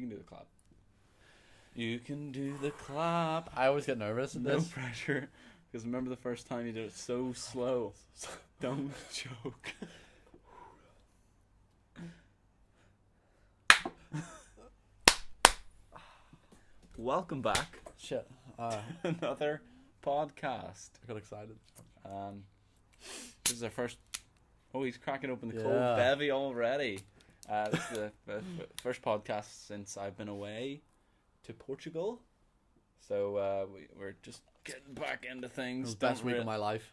You can do the clap. You can do the clap. I always get nervous at No this. pressure. Because remember the first time you did it so slow. Don't choke. Welcome back. Shit. Another podcast. I got excited. This is our first. Oh, he's cracking open the cold Yeah. bevy already. This is the first podcast since I've been away to Portugal. So we're just getting back into It things. was the best week of my life.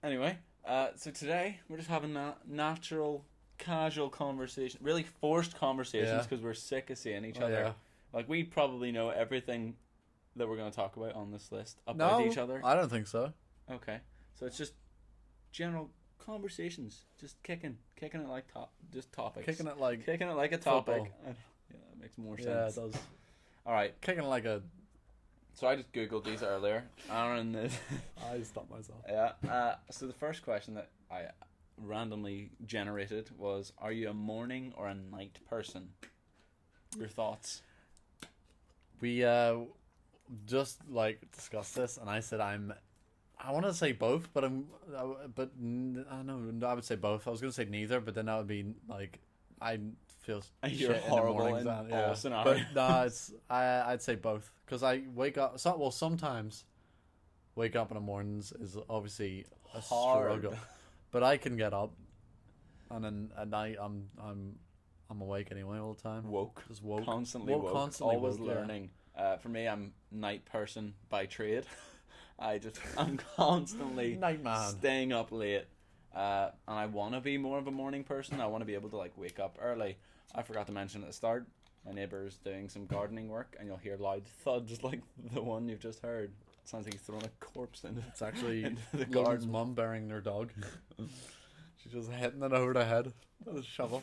Anyway. So today we're just having natural, casual conversation, really forced conversations because we're sick of seeing each other. Yeah. Like we probably know everything that we're going to talk about on this list about each other. I don't think so. Okay, so it's just general conversations, just kicking it like just topics. Kicking it like a topic. football. Yeah, that makes more sense. Yeah, it does. All right, Kicking it like a. so I just googled these earlier. Aaron, I stopped myself. yeah. So the first question that I randomly generated was: are you a morning or a night person? Your thoughts? We just like discussed this, and I said I want to say both, but I don't know. I would say both. I was gonna say neither, but then that would be like I feel You're shit horrible in the mornings. in all But scenarios. no, it's I'd say both because I wake up. Sometimes wake up in the mornings is obviously a Hard. struggle, but I can get up, and then at night I'm awake anyway all the time. Woke. Just woke. Constantly woke. Constantly Always woke, yeah. learning. For me, I'm night person by trade. I'm constantly Night man. staying up late. And I want to be more of a morning person. I want to be able to like wake up early. I forgot to mention at the start, my neighbour's doing some gardening work, and you'll hear loud thuds like the one you've just heard. It sounds like he's throwing a corpse into It's actually into the Logan's garden. mum burying their dog. She's just hitting it over the head with a shovel.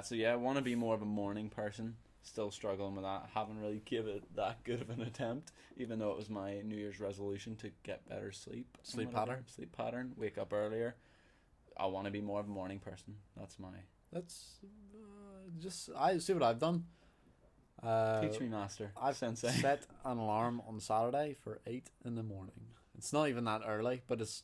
So yeah, I want to be more of a morning person. Still struggling with that. Haven't really given it that good of an attempt, even though it was my New Year's resolution to get better sleep. Sleep and whatever. pattern. Sleep pattern. Wake up earlier. I want to be more of a morning person. That's my That's just I see what I've done. teach me, master. I've Sensei. set an alarm on Saturday for 8 in the morning. It's not even that early, but it's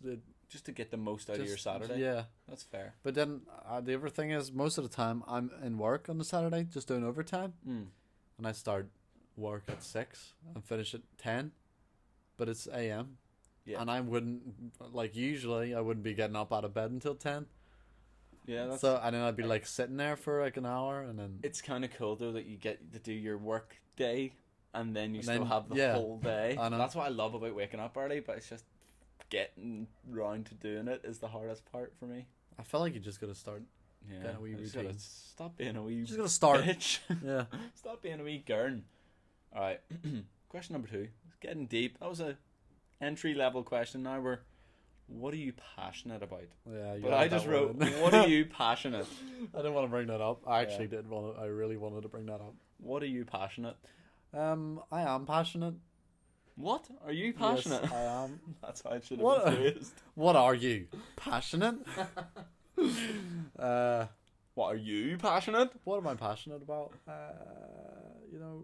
Just to get the most out of just, your Saturday. Yeah, That's fair. but then the other thing is most of the time I'm in work on the Saturday, just doing overtime, and I start work at 6 and finish at 10, but it's AM. Yeah. And I wouldn't usually I wouldn't be getting up out of bed until 10. Yeah. That's. So and then I'd be like sitting there for like an hour and then It's kind of cool though that you get to do your work day and then you And still then- have the yeah, whole day. I know. That's what I love about waking up early, but it's just getting round to doing it is the hardest part for me. I feel like you just gotta start. Yeah, Get a wee I just gotta routine. stop being a wee Just gotta start. bitch. Yeah. Stop being a wee gurn. All right, question number 2. It's getting deep. That was a entry level question. Now what are you passionate about? Yeah. You But had I that just one wrote, in. what are you passionate? I didn't want to bring that up. I actually Yeah. did want to. I really wanted to bring that up. What are you passionate? I am passionate. What are you passionate? Yes, I am. That's how I should have What- been phrased. What are you? Passionate? What are you passionate? What am I passionate about? You know,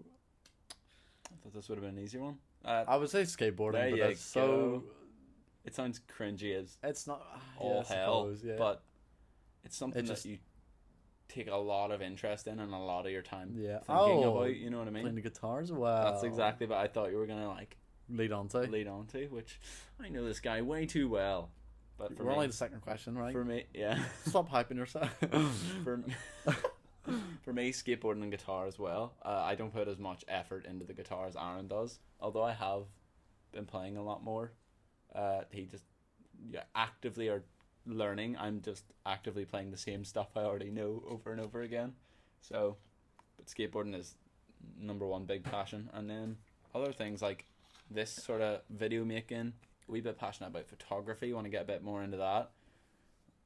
I thought this would have been an easier one. I would say skateboarding, There but you that's so. It sounds cringy as It's not all yeah, I hell, suppose, yeah. but it's something It just- that you take a lot of interest in and a lot of your time Yeah. thinking Oh, about. You know what I mean? playing the guitar as well. That's exactly what I thought you were gonna like lead on to. lead on to, which I know this guy way too well. But for We're me, only the second question, right? for me, yeah, Stop hyping yourself. for for me, skateboarding and guitar as well. I don't put as much effort into the guitar as Aaron does, although I have been playing a lot more. He just actively are learning. I'm just actively playing the same stuff I already know over and over again. So, but skateboarding is number one big passion, and then other things like this sort of video making. A wee bit passionate about photography. Want to get a bit more into that,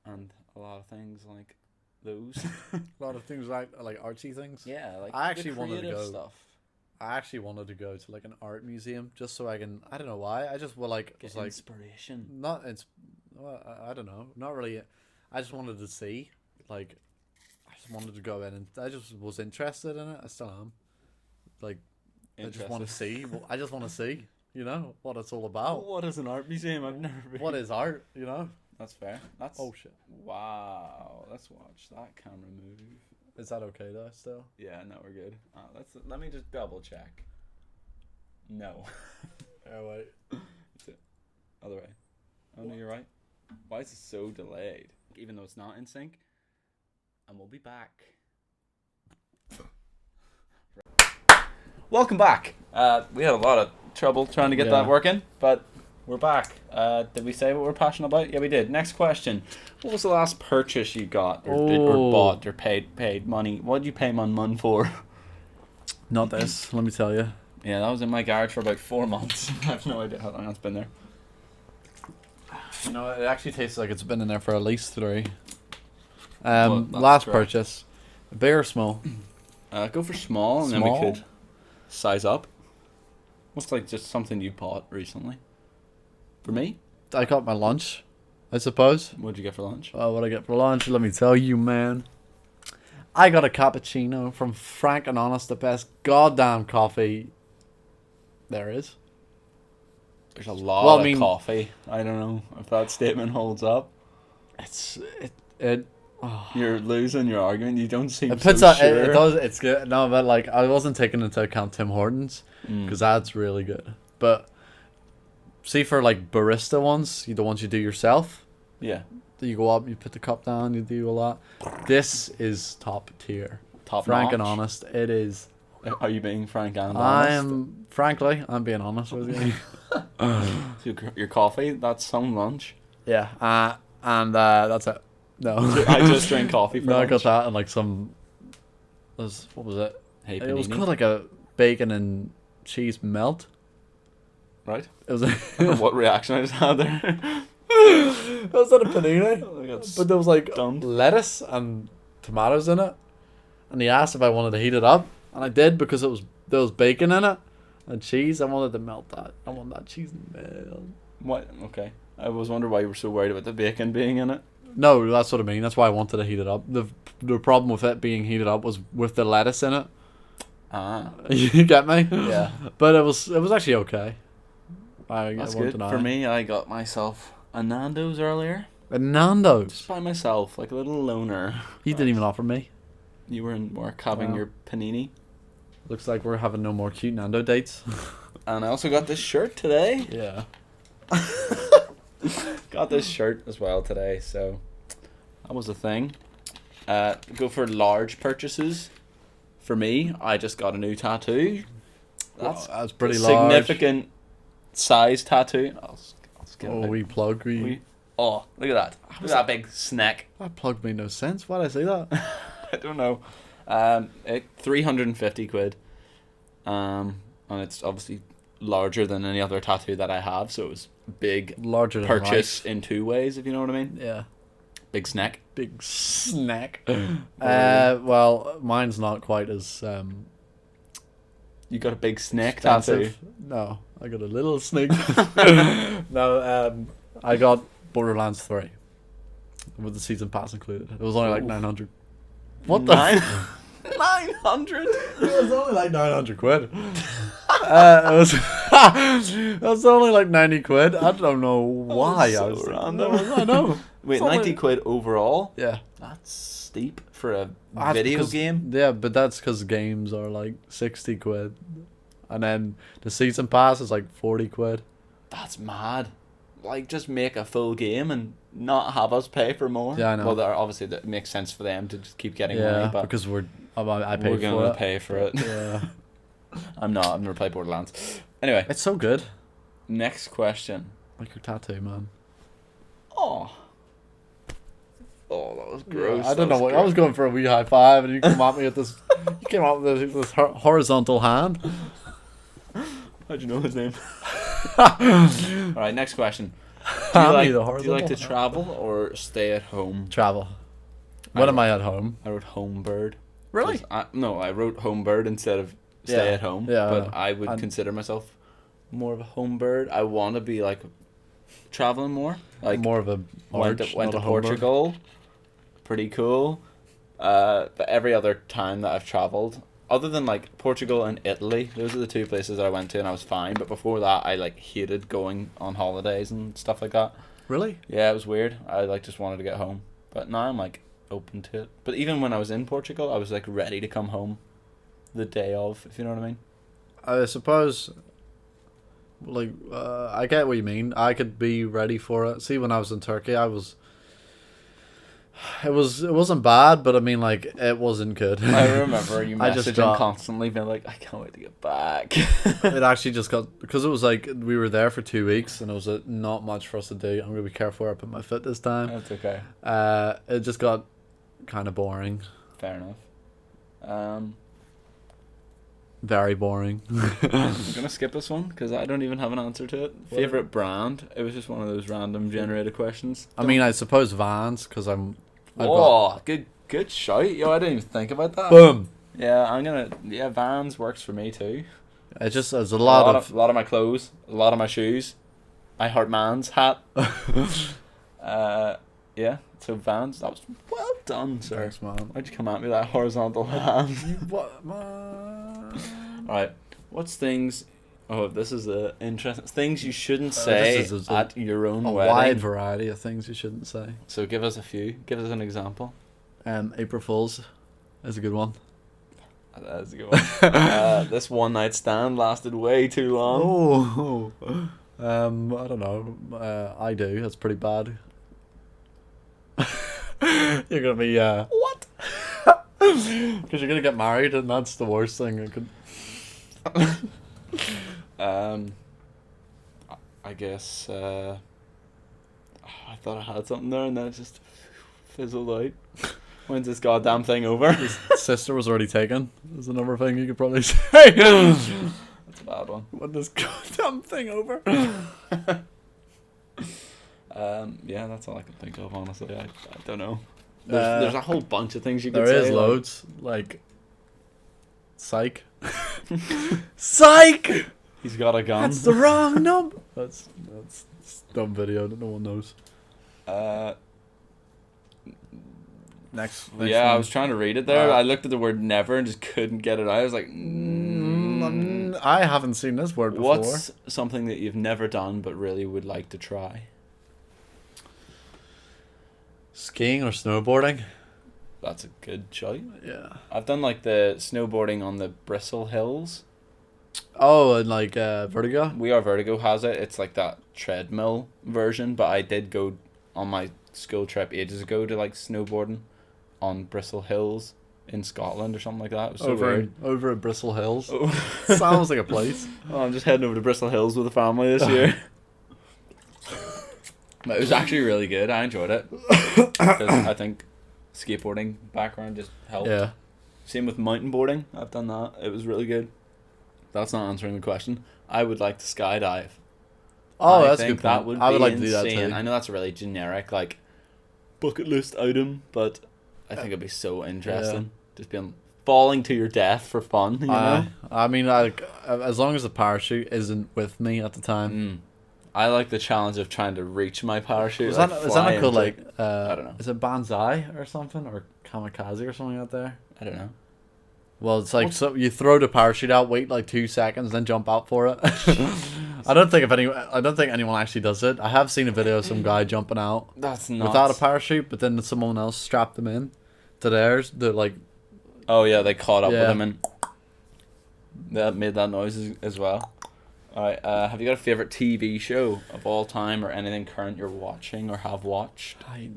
and a lot of things like those. A lot of things like artsy things. Yeah, like I actually the wanted to creative go- stuff. I actually wanted to go to like an art museum just so I can. I don't know why. I just will like Get was like inspiration. not. It's Well, I don't know. Not really. I just wanted to see. Like, I just wanted to go in and I just was interested in it. I still am. Like, I just want to see. I just want to see, what it's all about. What is an art museum? I've never been. What is art, That's fair. That's Oh, shit. wow. Let's watch that camera move. Is that okay, though, still? Yeah, no, we're good. Let me just double check. No. Oh, wait. That's it. Other way. Oh, no, you're right. Why is it so delayed? Even though it's not in sync. And we'll be back. Welcome back. We had a lot of trouble trying to get that working, but we're back. Did we say what we're passionate about? Yeah, we did. Next question. What was the last purchase you got or bought or paid money? What did you pay mon for? Not this, let me tell you. Yeah, that was in my garage for about 4 months. I have no idea how long that's been there. It actually tastes like it's been in there for at least 3. Well, last correct. purchase. Big or small? Go for small, and then we could size up. What's like just something you bought recently? For me? I got my lunch, I suppose. What'd you get for lunch? What I get for lunch, let me tell you, man. I got a cappuccino from Frank and Honest, the best goddamn coffee there is. There's a lot of coffee. I don't know if that statement holds up. You're losing your argument. You don't seem it puts so out, sure. It does. It's good. No, but like I wasn't taking into account Tim Hortons because that's really good. But see, for like barista ones, the ones you do yourself. Yeah. You go up, you put the cup down, you do a lot. This is top tier. Top Frank notch. and Honest, it is. Are you being frank and honest? I'm being honest with you. So your coffee, that's some lunch. Yeah. And that's it. No. I just drink coffee for No, lunch. I got that and like some. What was it? Hey, It was panini. called like a bacon and cheese melt. Right? It was. What reaction I just had there. Was that a panini? Oh, I got But there was like stunned. lettuce and tomatoes in it, and he asked if I wanted to heat it up, and I did because there was bacon in it and cheese. I wanted to melt that. I want that cheese melt. What? Okay. I was wondering why you were so worried about the bacon being in it. No, that's what I mean. That's why I wanted to heat it up. The problem with it being heated up was with the lettuce in it. Ah. You get me? Yeah. But it was actually okay. That's won't good. deny. For me, I got myself a Nando's earlier. A Nando's. Just by myself, like a little loner. He didn't even offer me. You were in work having Wow. your panini. Looks like we're having no more cute Nando dates. And I also got this shirt today. Yeah. Got this shirt as well today, so that was a thing. Go for large purchases. For me, I just got a new tattoo. That's pretty a large. significant size tattoo. I'll get Oh, it. we plug. Oh, look at that. Look at that big snack. That plug made no sense. Why'd I say that? I don't know. 350 quid. And it's obviously larger than any other tattoo that I have, so it was big Larger than purchase life. in 2 ways, if you know what I mean. Yeah. Big snack. Big snack. Well, mine's not quite as You got a big snake tattoo. expensive. No, I got a little snake. No, I got Borderlands 3 with the season pass included. It was only like 900. What the? 900? It was only like 900 quid. It was only like 90 quid. I don't know why. So I was random. I know. Wait, It's only- 90 quid overall? Yeah. That's steep for a That's video because- game. Yeah, but that's because games are like 60 quid. And then the season pass is like 40 quid. That's mad. Like, just make a full game and not have us pay for more. Yeah, I know. Well, obviously that makes sense for them to just keep getting Yeah, money, but because I pay we're for gonna it. pay for it. Yeah. I'm not. I've never played Borderlands. Anyway, It's so good. next question. Like your tattoo, man. Oh, that was gross. I don't know what I was going for a wee high five, and you come at me with this. You came out with this horizontal hand. How'd you know his name? All right, next question. Do Hand me you the like to horizontal. travel or stay at home? Travel. When am I at home? I wrote home bird. Really? 'Cause I wrote home bird instead of stay Yeah. at home. Yeah, But I would I'm- consider myself more of a home bird. I want to be like traveling more. Like More of a went arch, to, went not to a homer. Portugal, pretty cool. But every other time that I've traveled, other than like Portugal and Italy, those are the two places that I went to and I was fine. But before that, I like hated going on holidays and stuff like that. Really? Yeah, it was weird. I like just wanted to get home. But now I'm like open to it. But even when I was in Portugal, I was like ready to come home the day of, if you know what I mean. I suppose, like, I get what you mean. I could be ready for it. See, when I was in Turkey, it wasn't bad, but I mean, like, it wasn't good. I remember you I just messaging got- constantly, being like, I can't wait to get back. It actually just got, because it was like we were there for 2 weeks and it was not much for us to do. I'm gonna be careful where I put my foot this time. That's okay. It just got kind of boring. Fair enough. Very boring. I'm gonna skip this one because I don't even have an answer to it. Favorite brand? It was just one of those random generated questions. I mean, I suppose Vans, because I've Whoa, good shout. Yo, I didn't even think about that. boom. Yeah, Vans works for me too. It just there's A a lot of my clothes, a lot of my shoes. I Heart Man's hat. Yeah. So Vans, that was well done, sir. Thanks, man. Why'd you come at me with that horizontal hand? What, man? Alright, what's things... Oh, this is interesting. Things you shouldn't say this is a- at your own A wedding. wide variety of things you shouldn't say. So give us a few. Give us an example. April Fools is a good one. That's a good one. This one night stand lasted way too long. I don't know. I do. That's pretty bad. You're gonna be What? because you're gonna get married, and that's the worst thing. I guess I thought I had something there and then it just fizzled out. When's this goddamn thing over? Sister was already taken. Is another thing you could probably say. That's a bad one. When this goddamn thing over. Yeah, that's all I can think of, honestly. I don't know. There's a whole bunch of things you could say. There is loads. Like psych. Psych! He's got a gun. That's the wrong number. That's a dumb video that no one knows. Next Yeah, I one. was trying to read it there. I looked at the word never and just couldn't get it out. I was like, I haven't seen this word before. what's something that you've never done but really would like to try? Skiing or snowboarding? That's a good choice. Yeah. I've done like the snowboarding on the Bristle Hills. Oh, and like Vertigo? We Are Vertigo has it. It's like that treadmill version, but I did go on my school trip ages ago to like snowboarding on Bristle Hills in Scotland or something like that. It was so weird. Over at Bristle Hills. Oh. Sounds like a place. Oh, I'm just heading over to Bristol Hills with the family this year. But it was actually really good. I enjoyed it. 'Cause I think skateboarding background just helped. Yeah. Same with mountain boarding. I've done that. It was really good. That's not answering the question. I would like to skydive. Oh, I that's a think good that point. would I would be like to do that insane. too. I know that's a really generic like bucket list item, but I think it'd be so interesting. Just being falling to your death for fun. You know. I mean, like, as long as the parachute isn't with me at the time. I like the challenge of trying to reach my parachute. Is like, that fly not called into- like I don't know. Is it Banzai or something, or Kamikaze or something out there? I don't know. Well, it's like so you throw the parachute out, wait like 2 seconds, then jump out for it. I don't think anyone actually does it. I have seen a video of some guy jumping out That's not without a parachute, but then someone else strapped them in to theirs. They're like, Oh yeah, they caught up with Yeah. him and that made that noise as well. Alright, have you got a favourite TV show of all time or anything current you're watching or have watched? I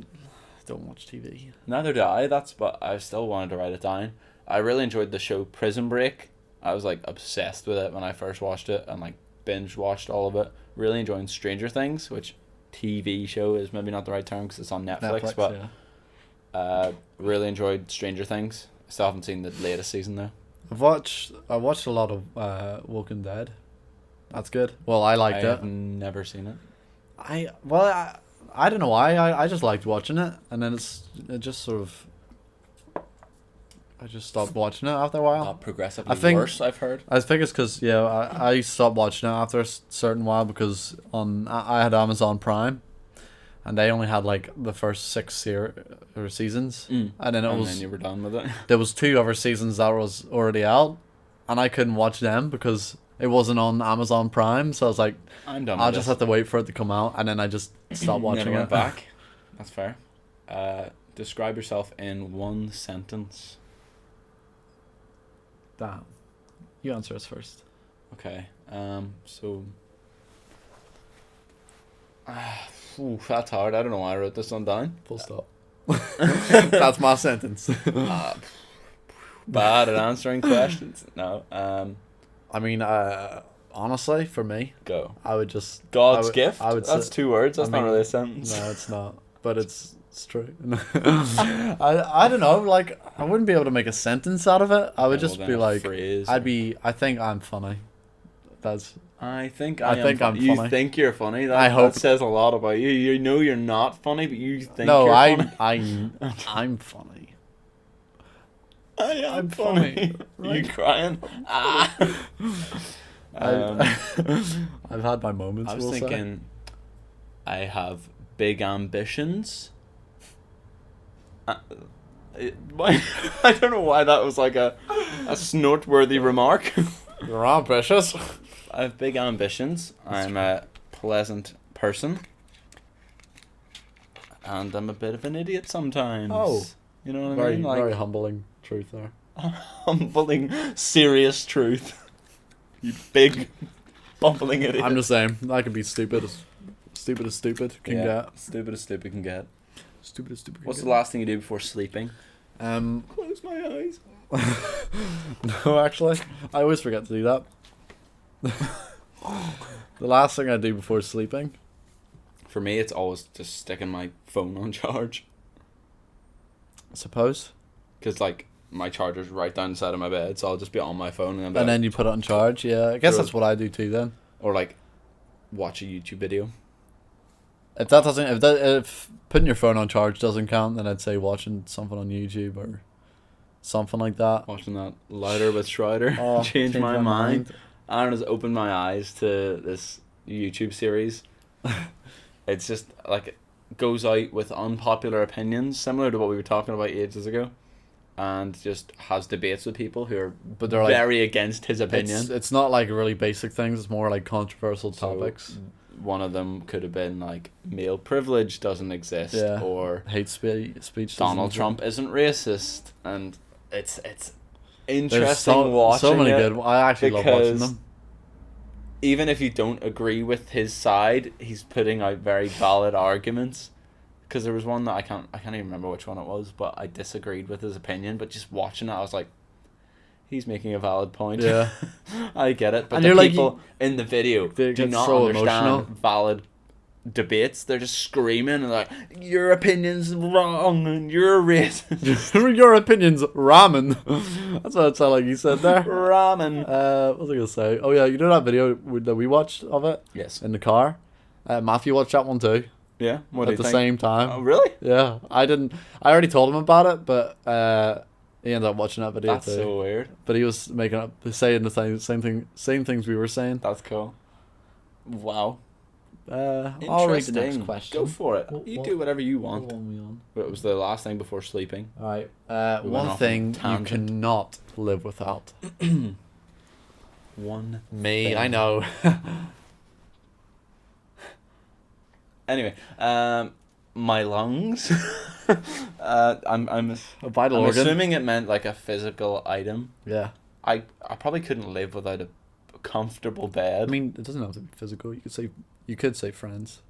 don't watch TV. Neither do I, but I still wanted to write it down. I really enjoyed the show Prison Break. I was like obsessed with it when I first watched it and like binge watched all of it. Really enjoying Stranger Things, which TV show is maybe not the right term because it's on Netflix, but yeah. really enjoyed Stranger Things. I still haven't seen the latest season though. I watched a lot of Walking Dead. That's good. Well, I liked I it. have never seen it. I don't know why. I just liked watching it, and then it just sort of. I just stopped watching it after a while. Got progressively I think- worse, I've heard. I think it's because I stopped watching it after a certain while because I had Amazon Prime, and they only had like the first 6 seasons, and then And then you were done with it. there was 2 other seasons that was already out, and I couldn't watch them because it wasn't on Amazon Prime. So I was like, I'm done I'll with just this. have to wait for it to come out, and then I just stopped watching Then I it. went back. That's fair. Describe yourself in 1 sentence. Damn, you answer us first. Okay. So. That's hard. I don't know why I wrote this one down. Full stop. That's my sentence. Bad at answering questions. No. I mean, honestly, for me, Go. I would just God's I would- gift. I would That's say- 2 words. That's I not mean, really a sentence. No, it's not. But it's true. I don't know. Like, I wouldn't be able to make a sentence out of it. I would Okay, just well, be then a like, phrase. I think I'm funny. That's. I think I think I'm You funny. think you're funny. I hope- that says a lot about you. You know you're not funny, but you think No, you're I'm funny. funny. I'm funny, funny. right? You crying? I've had my moments. I was we'll say. thinking I have big ambitions. I don't know why that was like a snort-worthy remark. You're all precious. I have big ambitions. I'm a pleasant person. And I'm a bit of an idiot sometimes. Oh. You know what I Very, mean? Like, very humbling truth there. humbling, serious truth. You big, bumbling idiot. I'm just saying, I could be stupid as stupid can get. Stupid as stupid can get. Stupid as stupid can What's get. the last thing you do before sleeping? Close my eyes. No, actually, I always forget to do that. The last thing I do before sleeping. For me, it's always just sticking my phone on charge. I suppose. Because, like, my charger's right down the side of my bed, so I'll just be on my phone and And then you put it on charge. Yeah, I guess True. that's what I do too. Then, or, like, watch a YouTube video. if that doesn't, if putting your phone on charge doesn't count, then I'd say watching something on YouTube or something like that. Watching that Louder with Schreider Oh, change my mind. Aaron has opened my eyes to this YouTube series. It's just like it goes out with unpopular opinions, similar to what we were talking about ages ago, and just has debates with people who are But they're like, very against his opinion. it's not like really basic things. It's more like controversial So, topics. One of them could have been like male privilege doesn't exist, Yeah. or Hate speech. Donald Trump isn't racist, and it's There's interesting so watching many it. good. I actually love watching because them. Even if you don't agree with his side, he's putting out very valid arguments. Because there was one that I can't even remember which one it was, but I disagreed with his opinion. But just watching it, I was like, he's making a valid point. Yeah. I get it. But And the you're like, people in the video they do get not so understand emotional. valid debates. They're just screaming and like, your opinion's wrong and you're racist. Your opinion's ramen. That's what it sounded like you said there. Ramen. What was I gonna say? Oh yeah, you know that video that we watched of it Yes. in the car. Matthew watched that one too Yeah. What do at you the think? same time. Oh, really? Yeah, I didn't. I already told him about it, but he ended up watching that video That's too. so weird. But he was saying the same things we were saying. That's cool. Wow. I'll read the next Interesting. question. Go for it. What- You what- do whatever you What want. one we on? But it was the last thing before sleeping. All right. We went One off on a thing you tangent. cannot live without. One. Me, thing. I know. Anyway, my lungs. I'm A vital I'm organ. assuming it meant like a physical item. Yeah. I probably couldn't live without a comfortable I bed. mean, it doesn't have to be physical. You could say friends.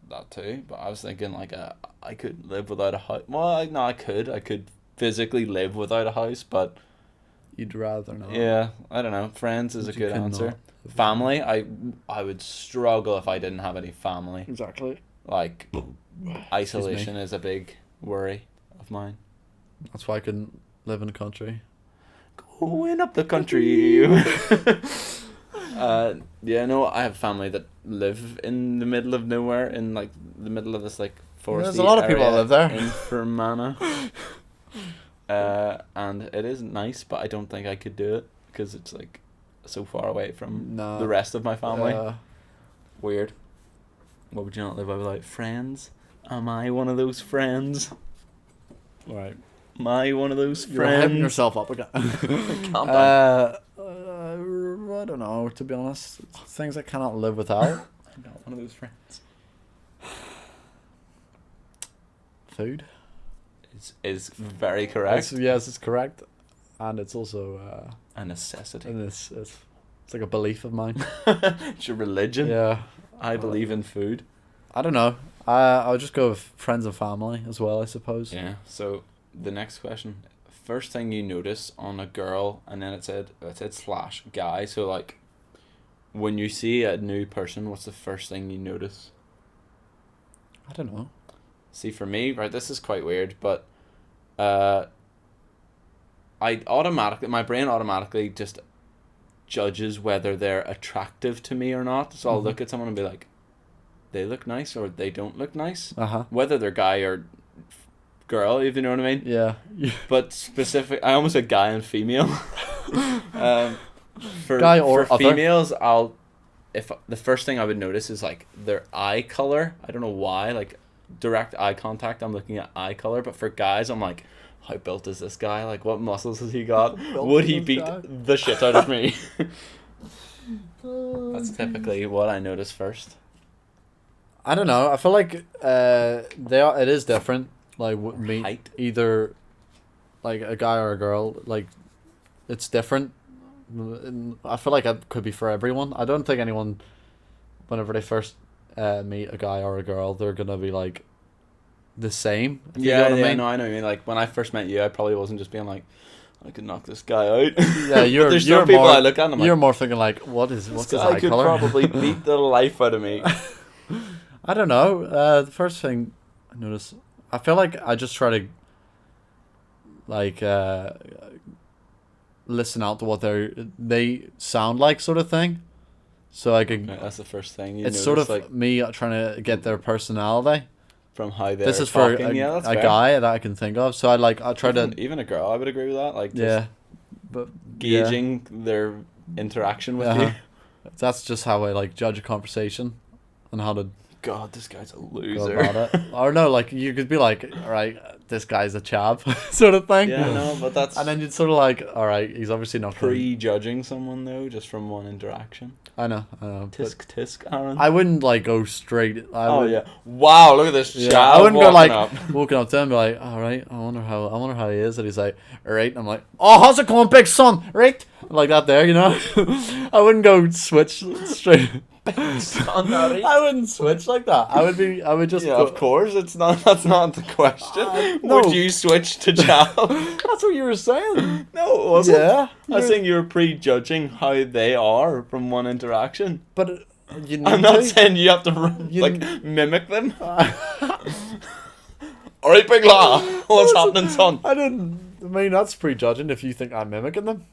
That too, but I was thinking like I could live without a house. Well, no, I could physically live without a house, but You'd rather not. yeah, I don't know. Friends is a You good cannot answer. live without- Family, I would struggle if I didn't have any family. Exactly. Like isolation is a big worry of mine. That's why I couldn't live in the country. Going up the country. Yeah, no, I have family that live in the middle of nowhere, in like the middle of this like forest. There's a lot of people that live there. in Fermanagh. And it is nice, but I don't think I could do it because it's like so far away from No. the rest of my family. Uh, Weird. What would you not live by without? Friends? Am I one of those friends? right. Am I one of those You're hyping friends? yourself up again. Calm down. I don't know, to be honest. Things I cannot live without. I'm not one of those friends. Food. Is very correct. Yes, it's correct. And it's also A necessity. and it's like a belief of mine. It's your religion. Yeah. I believe in food. I don't know. I'll just go with friends and family as well, I suppose. Yeah. So the next question. First thing you notice on a girl, and then it said slash guy. So like, when you see a new person, what's the first thing you notice? I don't know. See, for me, right, this is quite weird, but my brain automatically just judges whether they're attractive to me or not. So I'll look at someone and be like, they look nice or they don't look nice. Whether they're guy or girl, if you know what I mean. Yeah. But I almost said guy and female. For Guy or for other. females, if the first thing I would notice is like their eye color. I don't know why, like direct eye contact. I'm looking at eye color, but for guys, I'm like, how built is this guy? Like, what muscles has he got? Would he beat the shit out of me? That's typically what I notice first. I don't know. I feel like it is different. Like Height. either like a guy or a girl. Like it's different. I feel like it could be for everyone. I don't think anyone, whenever they first meet a guy or a girl, they're gonna be like the same. If you know what I mean. No, I know what you mean. Like when I first met you, I probably wasn't just being like, I could knock this guy out. Yeah, you're. There's you're some people more, I look at and I'm you're like, more thinking like, what's his guy eye could color? probably beat the life out of me. I don't know. The first thing I notice, I feel like I just try to like listen out to what they sound like, sort of thing. So I can. Right, that's the first thing. It's sort of like me trying to get their personality. from how they're This is for talking. a That's fair. guy that I can think of. So I try to. Even a girl, I would agree with that. Like just Yeah, but gauging their interaction with you. That's just how I like judge a conversation, and how to God, this guy's a go loser. about it. Or no, like you could be like, all right, this guy's a chab, sort of thing. Yeah, no, but that's And then you'd sort of like, all right, he's obviously not gonna- prejudging someone though, just from one interaction. I know. Tisk tisk, Aaron. I wouldn't like go straight. Yeah. Wow, look at this Yeah, chap. I wouldn't go like up. walking up to him and be like, all right, I wonder how he is. And he's like, all right. And I'm like, oh, how's it going, big son? Right, like that there, you know. I wouldn't go switch straight. I wouldn't switch like that. I would just. Yeah, go, of course. That's not the question. no. Would you switch to chap? That's what you were saying. No, it wasn't. Yeah, I was saying you were prejudging how they are from one interaction. but you need I'm not to. saying you have to mimic them. Alright, big law. What's happening, son? I mean, that's prejudging if you think I'm mimicking them.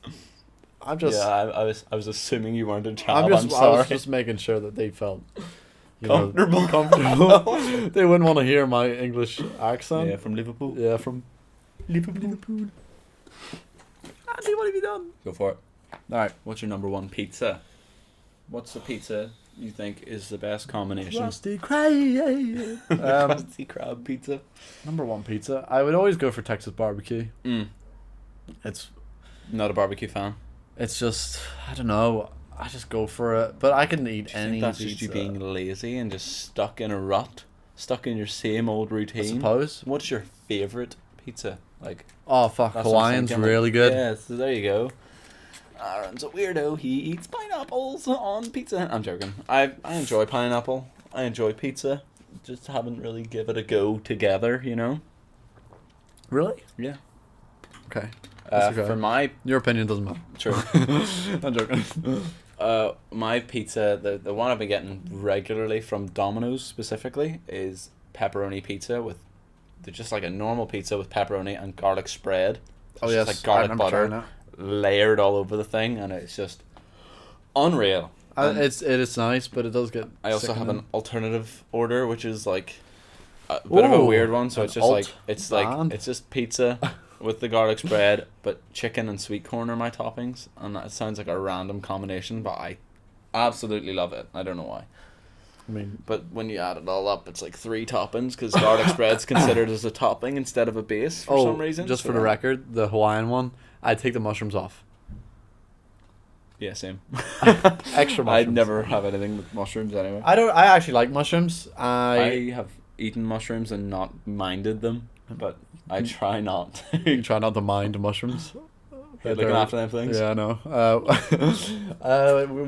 I'm just. Yeah, I was assuming you weren't a chap. I I'm sorry. was just making sure that they felt Comfortable. comfortable. They wouldn't want to hear my English accent. Yeah, from Liverpool. Yeah, from Liverpool. Andy, what have you done? Go for it. Alright, what's your number one pizza? What's the pizza you think is the best combination? Rusty Crab. Krusty Krab pizza. Number one pizza. I would always go for Texas barbecue. It's Not a barbecue fan. It's just, I don't know. I just go for it, but I can eat I any think that's pizza. just you being lazy and just stuck in a rut, stuck in your same old I routine. suppose. What's your favorite pizza? Like, Oh fuck, that's what I'm Hawaiian's thinking. really good. Yeah, so there you go. Aaron's a weirdo. He eats pineapples on pizza. I'm joking. I enjoy pineapple. I enjoy pizza. Just haven't really give it a go together, you know. Really? Yeah. Okay. That's okay. For my Your opinion doesn't matter. true. I'm joking. My pizza, the one I've been getting regularly from Domino's specifically, is pepperoni pizza with just like a normal pizza with pepperoni and garlic spread. Oh It's yes, just like garlic I remember trying butter that. layered all over the thing, and it's just unreal. And It is nice, but it does get. I also have sickening. an alternative order, which is like a bit of a Ooh, weird one. So an it's just like alt band. it's just pizza with the garlic spread, but chicken and sweet corn are my toppings, and that sounds like a random combination, but I absolutely love it. I don't know why. I mean, But when you add it all up, it's like 3 toppings because garlic spread's considered as a topping instead of a base for some reason. Just so for the yeah. record, the Hawaiian one, I take the mushrooms off. Yeah, same. Extra mushrooms. I'd never have anything with mushrooms anyway. I actually like mushrooms. I have eaten mushrooms and not minded them, but I try not You to. try not to mind mushrooms. Looking after them things. Yeah, I know.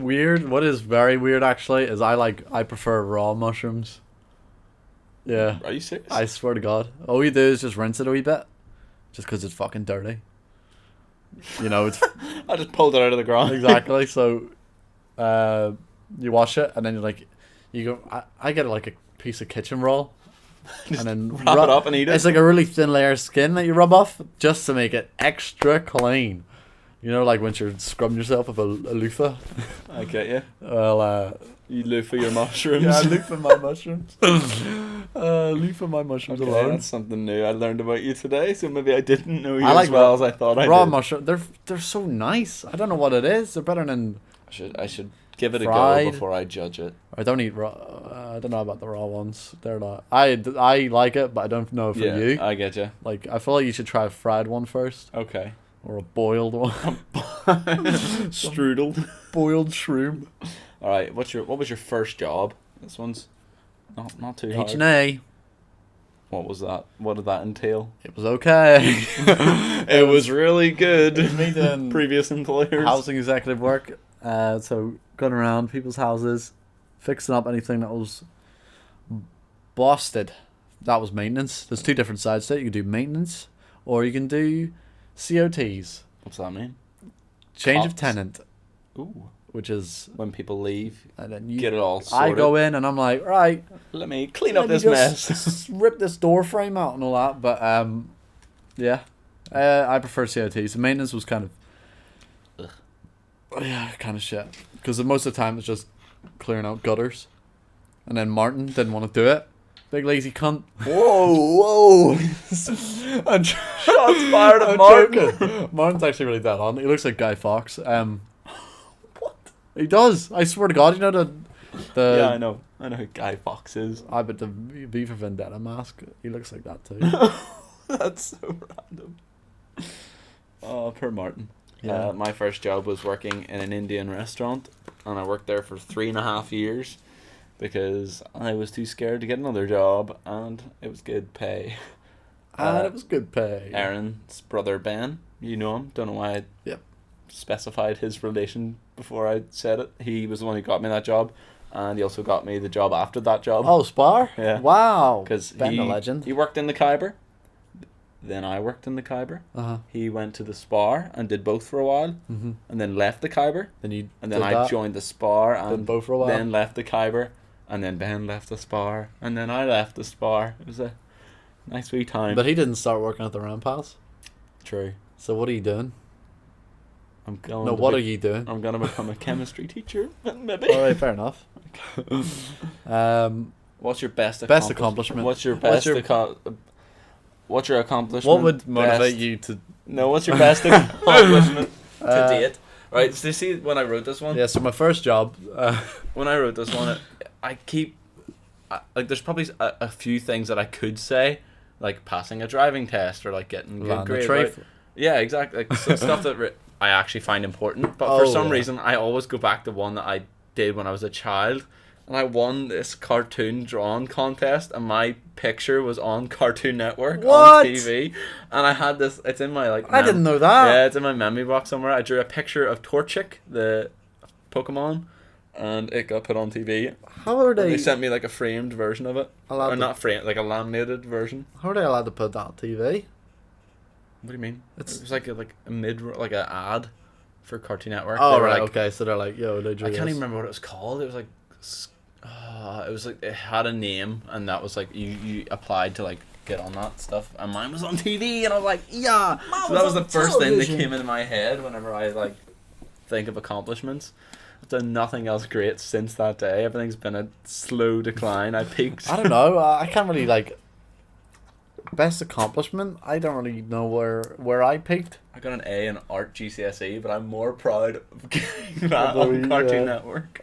Weird. What is very weird actually is I prefer raw mushrooms. Yeah. Are you serious? I swear to God. All you do is just rinse it a wee bit, just because it's fucking dirty. You know, it's I just pulled it out of the ground. exactly. So, you wash it and then you go. I get like a piece of kitchen roll, and then Wrap it up and eat it. It's like a really thin layer of skin that you rub off just to make it extra clean. You know, like when you're scrubbing yourself with a loofah. I get you. Well, You loofah your mushrooms. yeah, loofah my mushrooms. Loofah my mushrooms Okay, alone. that's something new I learned about you today. So maybe I didn't know you I like as well as I thought I raw did. mushroom. They're so nice. I don't know what it is. They're better than. I should give it a Fried. go before I judge it. I don't eat raw. I don't know about the raw ones. They're not. I like it, but I don't know for Yeah, you. I get you. Like I feel like you should try a fried one first, Okay. or a boiled one. Strudel. Boiled shroom. All right. What was your first job? This one's not too hard. H&A. What was that? What did that entail? It was okay. It was really good. It was me doing Previous employers. housing executive work. So going around people's houses, fixing up anything that was busted. That was maintenance. There's 2 different sides to it. You can do maintenance, or you can do COTs. What's that mean? Change of Cots. tenant, Ooh. which is When people leave, and then you. get it all I sorted. go in and I'm like, right, Let me clean up let me this just mess. rip this door frame out and all that. But yeah, I prefer COTs. The maintenance was kind of, yeah, kind of shit. Because most of the time it's just clearing out gutters, and then Martin didn't want to do it. Big lazy cunt. Whoa! I'm Shots fired at I'm Martin. joking. Martin's actually really dead on. He looks like Guy Fawkes. What? He does. I swear to God. You know the. Yeah, I know. I know who Guy Fawkes is. But the V for Vendetta mask. He looks like that too. That's so random. Oh, poor Martin. Yeah. My first job was working in an Indian restaurant, and I worked there for 3.5 years because I was too scared to get another job, and it was good pay. And it was good pay. Aaron's brother Ben, you know him. Don't know why I Yep. specified his relation before I said it. He was the one who got me that job, and he also got me the job after that job. Oh, Spar? Yeah. Wow. Because Ben the legend. he worked in the Khyber. Then I worked in the Khyber. Uh-huh. He went to the Spar and did both for a while, Mm-hmm. and then left the Khyber. Then you And then did I that, joined the Spar did and both for a while. then left the Khyber, and then Ben left the Spar, and then I left the Spar. It was a nice wee time. But he didn't start working at the Rampass. True. So what are you doing? I'm going. No, what are you doing? I'm gonna become a chemistry teacher, maybe. All right, fair enough. What's your best accomplishment? What's your What's best your- what's your accomplishment? What would motivate best- you to? No, what's your best accomplishment to Uh, date? Right, so you see when I wrote this one? Yeah. So my first job. When I wrote this one, like there's probably a few things that I could say, like passing a driving test or like getting good Land the grades. tray. Right? Yeah, exactly. Like stuff that I actually find important. But Oh, for some yeah. reason, I always go back to one that I did when I was a child. And I won this cartoon drawing contest, and my picture was on Cartoon Network What? on TV. And I had this. It's in my like. I didn't know that. Yeah, it's in my memory box somewhere. I drew a picture of Torchic, the Pokemon, and it got put on TV. How are And they? they sent me like a framed version of it, allowed or to, not framed, like a laminated version. How are they allowed to put that on TV? What do you mean? It It's was like a ad for Cartoon Network. oh They were right, like, okay. So they're like, yo, they drew I can't this. even remember what it was called. It was like, it had a name, and that was like you applied to like get on that stuff, and mine was on TV, and I was like, yeah. So that was the first thing that came into my head whenever I like think of accomplishments. I've done nothing else great since that day. Everything's been a slow decline. I peaked. I don't know. I can't really like. best accomplishment, I don't really know where I peaked. I got an A in art GCSE, but I'm more proud of getting that Although, on Cartoon yeah. Network.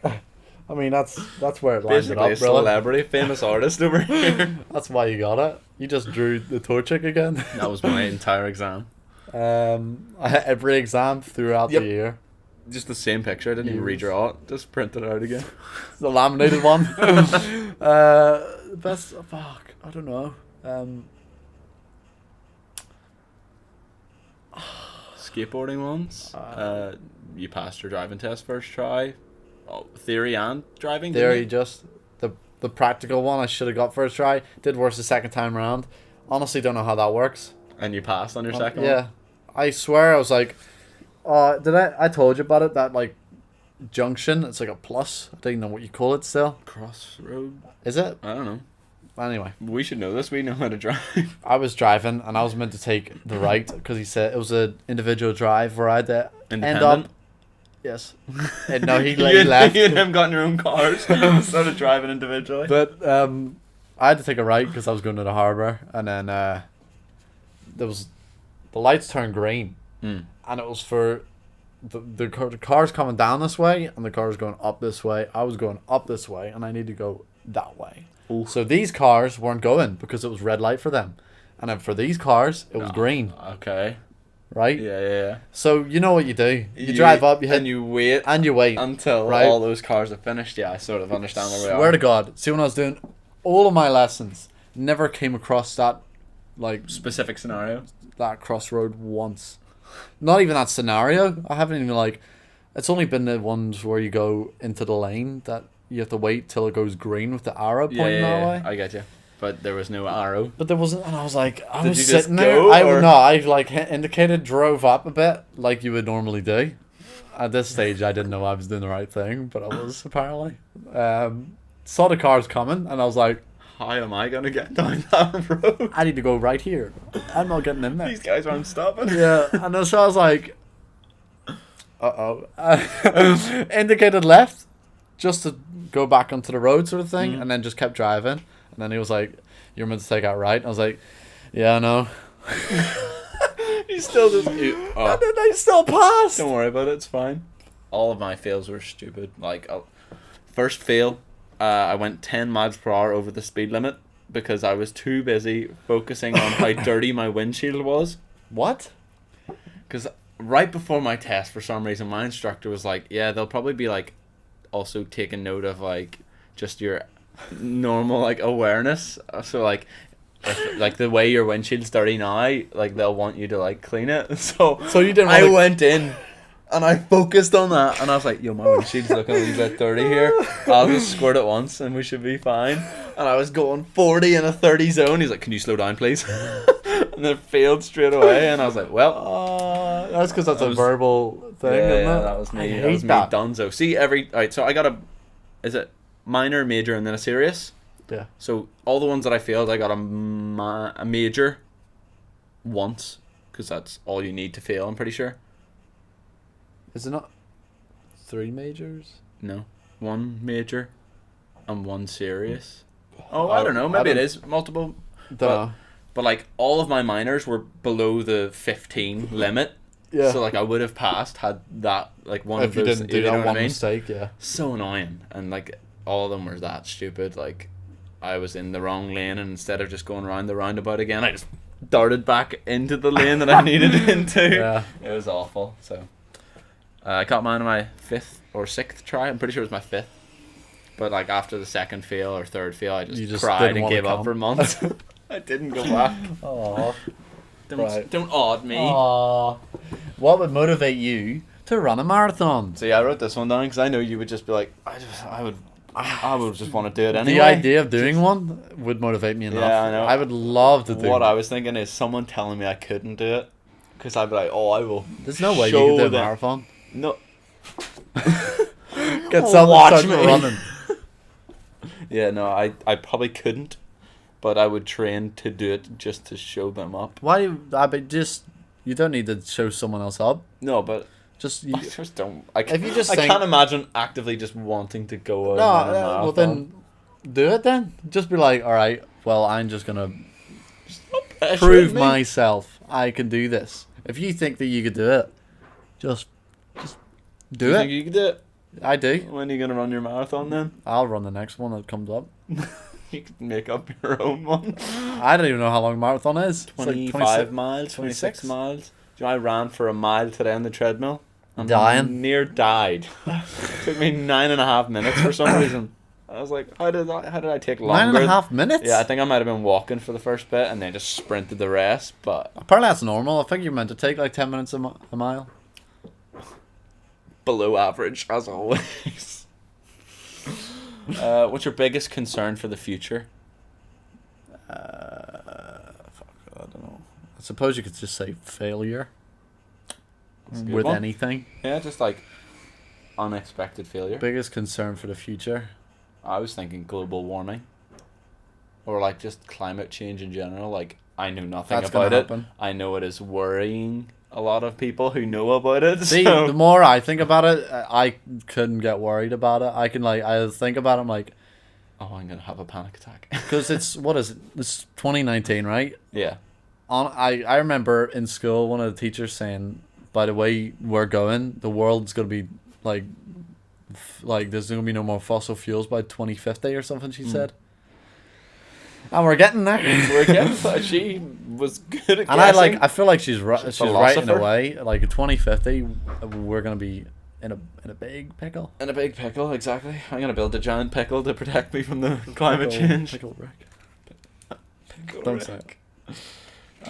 I mean, that's where it landed Basically, up, a really. celebrity, famous artist over here. That's why you got it. You just drew the Torchic again. That was my entire exam. Every exam throughout Yep. the year. Just the same picture. I didn't even Years. redraw it. Just print it out again. The laminated one. Best. Fuck. I don't know. Skateboarding ones. You passed your driving test first try. Oh, theory and driving. didn't Theory, you? just the practical one I should have got first try. Did worse the second time around. Honestly, don't know how that works. And you passed on your second Yeah, one. I swear I was like, I told you about it, that like junction. It's like a plus. I don't even know what you call it still. Crossroad. Is it? I don't know. Anyway, We should know this. We know how to drive. I was driving and I was meant to take the right because he said it was an individual drive where I had to end up. Independent. Yes. And no, he You left. and him got in your own cars. Started driving individually. But I had to take a right because I was going to the harbour, and then there was the lights turned green, Mm. and it was for the cars coming down this way, and the cars going up this way. I was going up this way, and I need to go that way. Ooh. So these cars weren't going because it was red light for them, and then for these cars it was Ah, green, Okay. right? Yeah. So you know what you do? You drive up, you hit, and you wait and you wait. until right? all those cars are finished. Yeah, I sort of understand where we Swear are. to God, see when I was doing all of my lessons, never came across that, like Specific scenario. that crossroad once. Not even that scenario. I haven't even like. It's only been the ones where you go into the lane that you have to wait till it goes green with the arrow pointing that way. I get you. But there was no arrow. But there wasn't, and I was like, I Did was you just sitting there. go, or- I like indicated, drove up a bit like you would normally do. At this stage, I didn't know I was doing the right thing, but I was apparently. Saw the cars coming, and I was like, How am I gonna get down that road? I need to go right here. I'm not getting in there. These guys aren't stopping. Yeah, and then so I was like, indicated left, just to go back onto the road sort of thing, and then just kept driving. And then he was like, "You're meant to take out right." And I was like, "Yeah, I know." He still just. Oh, And then they still passed. don't worry about it. It's fine. All of my fails were stupid. Like, first fail, I went 10 miles per hour over the speed limit because I was too busy focusing on how dirty my windshield was. What? Because right before my test, for some reason, my instructor was like, "Yeah, they'll probably be like, also taking note of like just your normal like awareness. So like, if, like the way your windshield's dirty now, like they'll want you to like clean it." So You didn't. I wanna- went in and I focused on that, and I was like, "Yo, my windshield's looking a wee bit dirty here. I'll just squirt it once and we should be fine." And I was going 40 in a 30 zone. He's like, "Can you slow down, please?" And then failed straight away, and I was like, "Well." That's because that's That a was- verbal thing. Yeah, isn't it? that was I me. hate That was me, that. Dunzo. See, alright, so I got is it minor, major, and then a serious? Yeah. So all the ones that I failed, I got a major once, because that's all you need to fail, I'm pretty sure. Is it not 3 majors? No. One major and one serious. Oh, I don't know. Maybe it is multiple. Don't know. But like all of my minors were below the 15 limit. Yeah. So like I would have passed had that like one If of you those. didn't do you know that what one I mean? mistake, yeah. So annoying, and like all of them were that stupid. Like I was in the wrong lane, and instead of just going around the roundabout again, I just darted back into the lane that I needed into. Yeah. It was awful. So I got mine on my 5th or 6th try. I'm pretty sure it was my 5th. But like after the second fail or third fail, I You just just cried didn't and wanna gave up come. for months. I didn't go back. Aww. Don't odd me. Aww. What would motivate you to run a marathon? So yeah, I wrote this one down because I know you would just be like, I would just want to do it anyway. The idea of doing one would motivate me enough. Yeah, I know. I would love to do What one. I was thinking is someone telling me I couldn't do it, because I'd be like, oh, I will. There's no way you show could do a them. marathon. No. Get someone Watch start me. running. Yeah, no, I probably couldn't, but I would train to do it just to show them up. Why? I mean, just you don't need to show someone else up. No, but Just you, I just don't. I if you just I think, can't imagine actively just wanting to go. no, and run a well marathon. then do it then. Just be like, all right, well I'm just gonna prove myself. I can do this. If you think that you could do it, just do you it. think you could do it? I do. When are you gonna run your marathon then? I'll run the next one that comes up. You could make up your own one. I don't even know how long a marathon is. It's like 25 miles, 26 26 miles. Do you know, I ran for a mile today on the treadmill. And Dying. near died. Took me 9.5 minutes for some reason. I was like, how did I take longer? 9.5 minutes? Yeah, I think I might have been walking for the first bit and then just sprinted the rest. But Apparently that's normal. I think you're meant to take like 10 minutes a mile. below average, as always. What's your biggest concern for the future? I don't know. I suppose you could just say failure. That's a good With one. anything. Yeah, just like unexpected failure. Biggest concern for the future. I was thinking global warming. Or like just climate change in general. Like, I know nothing That's about gonna it. happen. I know it is worrying a lot of people who know about it. See, so. the more I think about it, I couldn't get worried about it. I can I think about it, I'm like, Oh, I'm gonna have a panic attack. because it's, what is it? It's 2019, right? Yeah. I remember in school one of the teachers saying, by the way we're going, the world's gonna be like there's gonna be no more fossil fuels by 2050 or something. She said, and we're getting there. We're getting that. She was good at And guessing. I feel like she's right. She's a She's right in a philosopher. way. Like in 2050, we're gonna be in a big pickle. In a big pickle, exactly. I'm gonna build a giant pickle to protect me from the climate change. Pickle wreck. Pickle Don't Rick. say it.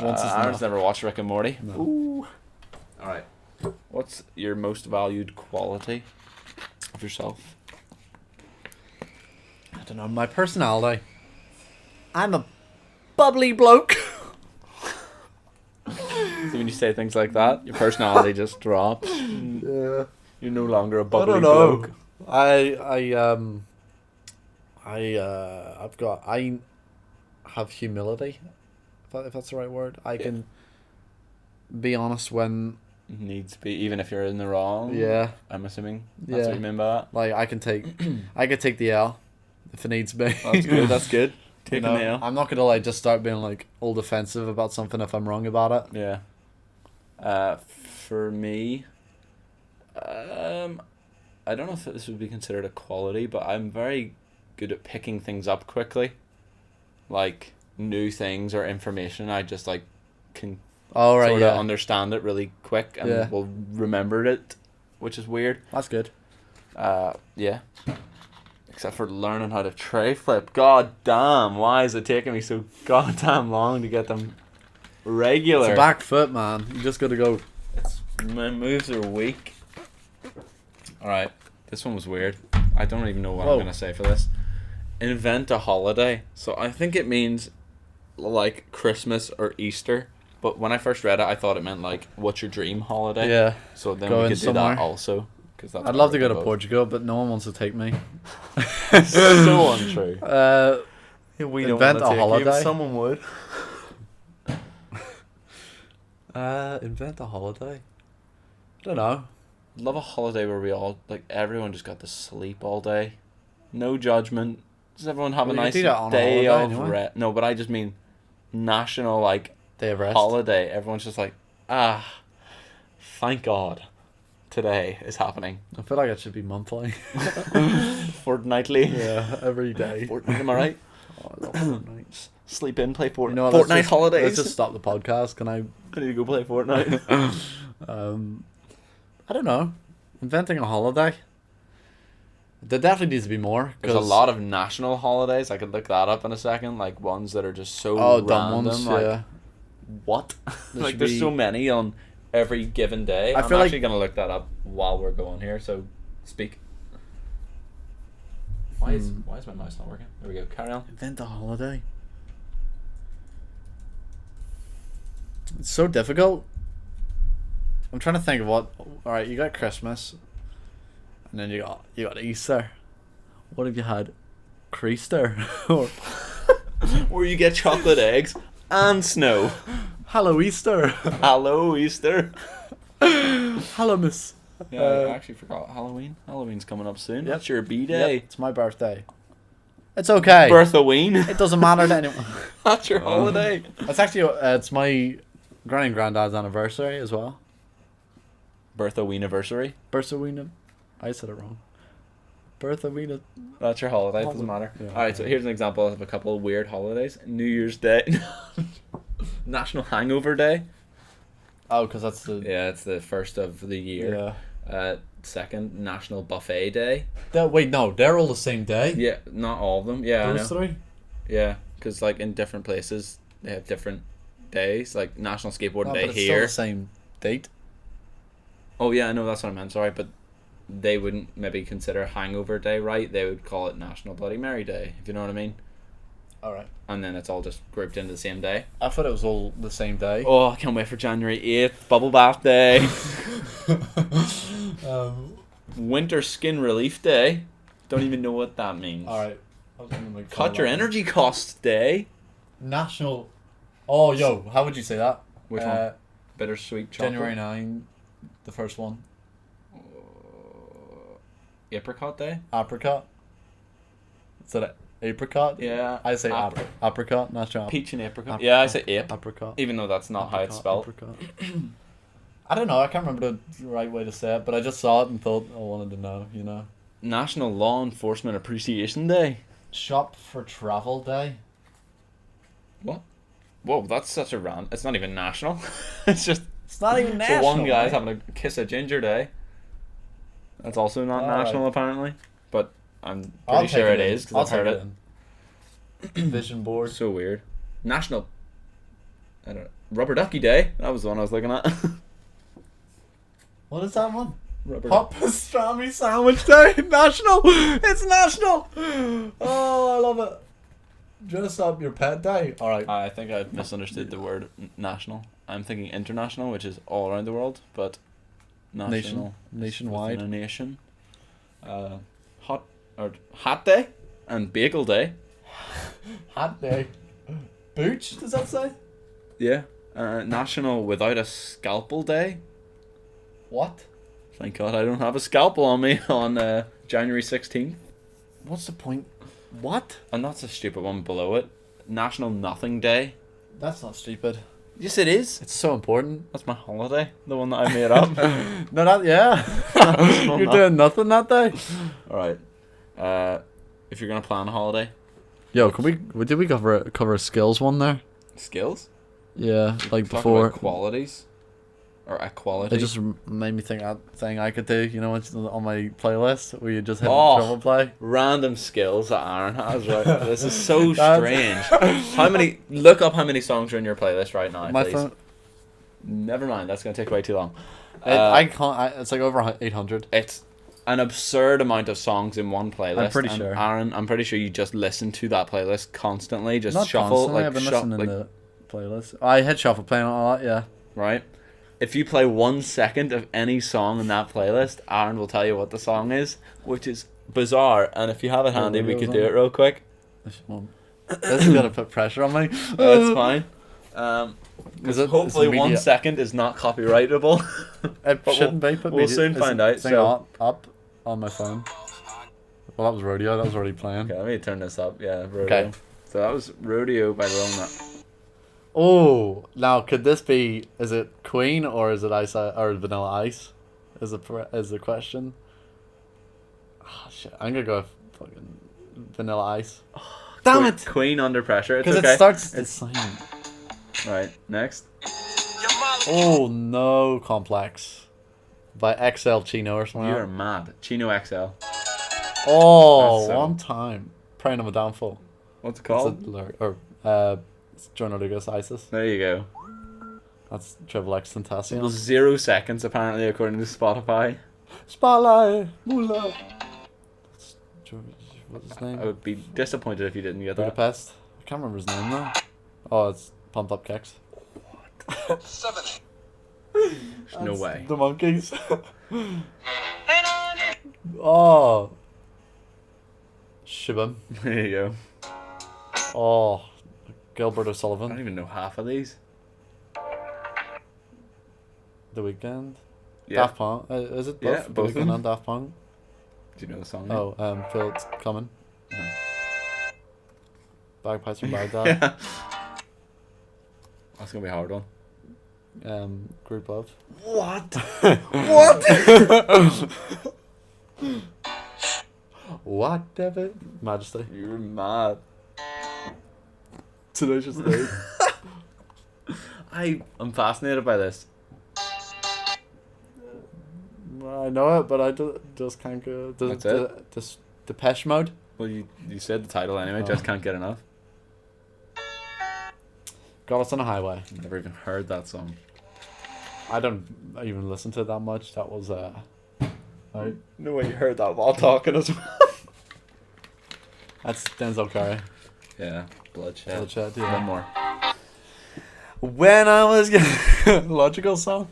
Once is Aaron's enough. never watched Rick and Morty. No. Ooh. All right. What's your most valued quality of yourself? I don't know. My personality. I'm a bubbly bloke. So when you say things like that, your personality just drops. Yeah. You're no longer a I bubbly don't know. bloke. I have humility, if that's the right word. I can be honest when, Needs to be, even if you're in the wrong. yeah, I'm assuming that's Yeah. what you mean by that. like I could take the L if it needs be. That's good. That's good. You Taking know, the L. I'm not gonna like just start being like all defensive about something if I'm wrong about it. Yeah. For me, I don't know if this would be considered a quality, but I'm very good at picking things up quickly, like new things or information. I just like can Oh right, sort of yeah, understand it really quick and Yeah. will remember it, which is weird. that's good. Yeah. Except for learning how to tray flip. God damn, why is it taking me so goddamn long to get them regular? It's a back foot, man. You just gotta go. My moves are weak. Alright, this one was weird. I don't even know what Whoa. I'm going to say for this. Invent a holiday. So I think it means like Christmas or Easter. But when I first read it, I thought it meant like, what's your dream holiday? Yeah, So then Going we could do somewhere. that also. Cause that's I'd what love to we're go to both. Portugal, but no one wants to take me. So untrue. We don't Invent wanna a take you, holiday? but Someone would. Invent a holiday. I don't know. Love a holiday where we all, like, everyone just got to sleep all day. No judgment. Does everyone have Well, a you nice do that on a day holiday of anyway. rest? No, but I just mean national, like, Day of rest. holiday. Everyone's just like, thank God today is happening. I feel like it should be monthly. Fortnightly. Yeah, every day. Fortnite, am I right? Oh, I love Fortnite. Sleep in, play Fortnite. You know what, Fortnite let's holidays. Let's just stop the podcast. Can I? I need to go play Fortnite. I don't know. Inventing a holiday. There definitely needs to be more. There's a lot of national holidays. I could look that up in a second. Like ones that are just so dumb random. ones. Like, Yeah. what? There Like should there's be- so many on every given day. I I'm feel like- actually gonna look that up while we're going here. So speak. Why is my mouse not working? There we go. Carry on. Invent a holiday. It's so difficult. I'm trying to think of what. All right, you got Christmas, and then you got Easter. What have you had? Creaster or Where you get chocolate eggs and snow. Hello Easter. Hello Easter. Hello Miss. Yeah, I actually forgot Halloween. Halloween's coming up soon. Yep. That's your B Yep, day. it's my birthday. It's okay. Birthoween. It doesn't matter to anyone. That's your holiday. It's actually it's my granny and granddad's anniversary as well. Birthoween anniversary. Birthoween. I said it wrong. Birthoween. That's your holiday. It doesn't matter. Yeah. All right. So here's an example of a couple of weird holidays. New Year's Day. National Hangover Day. Oh, because that's the Yeah, it's the first of the year. Second, National Buffet Day. Wait, no, they're all the same day. Yeah, not all of them. Yeah, I know. Those three. Yeah, because like in different places they have different days. Like National Skateboard Oh, Day but it's still here. the same date. Oh yeah, I know, that's what I meant. Sorry, but they wouldn't maybe consider Hangover Day, right? They would call it National Bloody Mary Day, if you know what I mean. All right. And then it's all just grouped into the same day. I thought it was all the same day. Oh, I can't wait for January 8th, Bubble Bath Day. Winter Skin Relief Day. Don't even know what that means. All right. I was gonna make fun Cut of Your that. Energy Costs Day. National. Oh, yo, how would you say that? Which one? Bittersweet chocolate. January 9, the first one. Apricot Day. Apricot. Is that apricot? Yeah. I say apricot. National Peach and apricot. Yeah, I say ape. apricot. Even though that's not how it's spelled. Apricot. I don't know. I can't remember the right way to say it, but I just saw it and thought I wanted to know. You know. National Law Enforcement Appreciation Day. Shop for Travel Day. What? Whoa, that's such a rant. It's not even national. It's just. It's not even So national. one guy's mate. having a kiss a ginger day. That's also not Alright. national apparently, but I'm I'll pretty sure take it in. is I'll because I've heard take it. in. Vision board. So weird. National. I don't know. Rubber Ducky Day. That was the one I was looking at. What is that one? Rubber Hot pastrami sandwich day. National. It's national. Oh, I love it. Dress up your pet day. All right. I think I've misunderstood the word national. I'm thinking international, which is all around the world, but national, Nationwide. within a nation. Hat Day and Bagel Day. Hat day. Booch, does that say? Yeah. National Without a Scalpel Day. What? Thank God I don't have a scalpel on me on January 16th. What's the point? What? And that's a stupid one below it. National Nothing Day. That's not stupid. Yes, it is. It's so important. That's my holiday. The one that I made up. No, that yeah. National You're doing nothing that day. Alright. If you're going to plan a holiday. Yo, did we cover a skills one there? Skills? Yeah, like Talk before. about qualities. Or equality. It just made me think that thing I could do, you know, it's on my playlist where you just hit Oh. travel play. Random skills that Aaron has, right? This is so strange. Look up how many songs are in your playlist right now, My please. phone. Never mind, that's going to take way too long. I can't. It's like over 800. It's an absurd amount of songs in one playlist. I'm pretty and sure. Aaron, I'm pretty sure you just listen to that playlist constantly. Just Not shuffle, constantly. like, I've been listening like, to playlist. I hit shuffle playing a lot. Yeah. right? If you play 1 second of any song in that playlist, Aaron will tell you what the song is, which is bizarre. And if you have it handy, we could do it real quick. This is gonna put pressure on me. That's fine. Because Hopefully 1 second is not copyrightable. It But shouldn't be. Put we'll soon find out, Thing so- up on my phone. Well, that was rodeo. That was already playing. Okay, let me turn this up. Yeah, Rodeo. Okay. So that was Rodeo by Lil Nas. Oh, now could this be? Is it Queen or is it Ice or Vanilla Ice? Is the question? Oh, shit, I'm gonna go with fucking Vanilla Ice. Damn it! Queen Under Pressure. It's Because okay. it starts the same. Right, next. Oh no, Complex by XL Chino or something. You're mad. Chino XL. Oh, That's so- one time. Praying on a downfall. What's it It's called? it's Joyner Lucas ISIS. There you go. That's Triple X It Tentacion. was 0 seconds apparently according to Spotify. Spotlight, Moolah. What's his name? I would be disappointed if you didn't get that. Budapest. I can't remember his name though. Oh, it's Pumped Up Kicks. There's no way. The Monkeys. Oh. Shibum. There you go. Oh. Gilbert I don't O'Sullivan. even know half of these. The Weeknd. Yeah. Daft Punk. Is it both? Yeah, both The of Weeknd them. and Daft Punk. Do you know the song? Oh, Feel It's Coming. Bagpipes from Baghdad. That's gonna be a hard one. Group love. What? What? What, David? Majesty. You're mad. Tenacious D. I'm fascinated by this. I know it, but I just can't go. That's it? Depeche Mode. Well, you said the title anyway. Just can't get enough. Got Us on a Highway. Never even heard that song. I don't even listen to it that much. That was No way you heard that while talking as well. That's Denzel Curry. Yeah, Bloodshed. Bloodshed, yeah. One more. When I was logical song.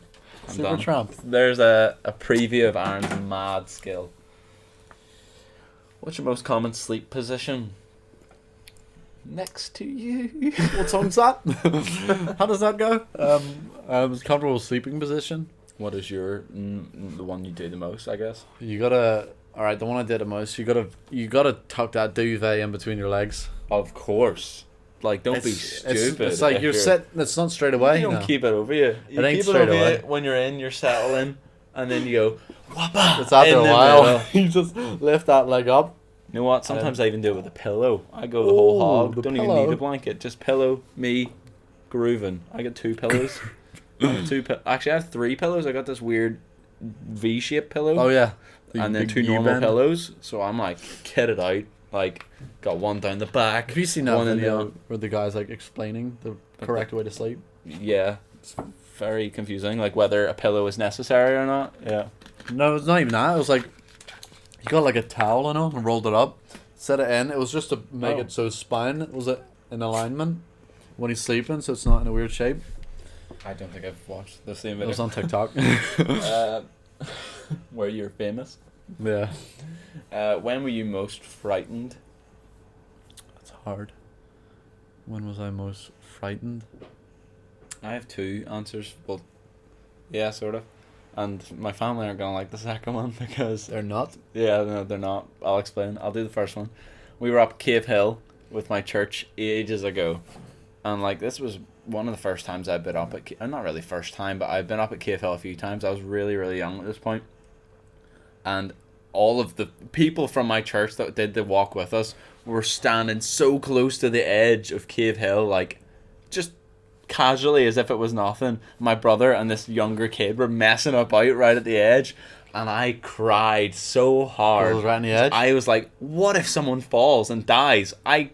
I'm Super done. Tramp. There's a preview of Aaron's mad skill. What's your most common sleep position? Next to you. What song's that? How does that go? Comfortable sleeping position. What is your the one you do the most? I guess. You gotta. All right, the one I did the most. You gotta tuck that duvet in between your legs. Of course. Like, don't be stupid. It's like you're set. It's not straight away. You don't keep it over you. You ain't keep straight it over away. you when you're in. You're settling, and then you go. Whoppa, It's after in a the while. middle. You just lift that leg up. You know what? Sometimes I even do it with a pillow. I go the whole hog. the Don't pillow. even need a blanket. Just pillow me, grooving. I got 2 pillows. Actually, I have 3 pillows. I got this weird V-shaped pillow. Oh yeah. And then Big 2 normal U-bend. pillows. So I'm like, kitted out. Like, got one down the back. Have you seen that one in video where the guy's like explaining the correct way to sleep? Yeah, it's very confusing. Like whether a pillow is necessary or not. Yeah. No, it's not even that. It was like you got like a towel on and rolled it up, set it in. It was just to make it so his spine was in alignment when he's sleeping, so it's not in a weird shape. I don't think I've watched the same It video. was on TikTok. Where you're famous. Yeah, When were you most frightened? it's hard. When was I most frightened? I have 2 answers. Well, yeah, sort of. And my family aren't gonna like the second one because They're not. yeah, no, they're not. I'll explain. I'll do the first one. We were up Cave Hill with my church ages ago, and like this was one of the first times I've been up at. Not really first time, but I've been up at Cave Hill a few times. I was really really young at this point, and all of the people from my church that did the walk with us were standing so close to the edge of Cave Hill, like just casually as if it was nothing. My brother and this younger kid were messing about right at the edge, and I cried so hard. It was right on the edge? I was like, what if someone falls and dies? I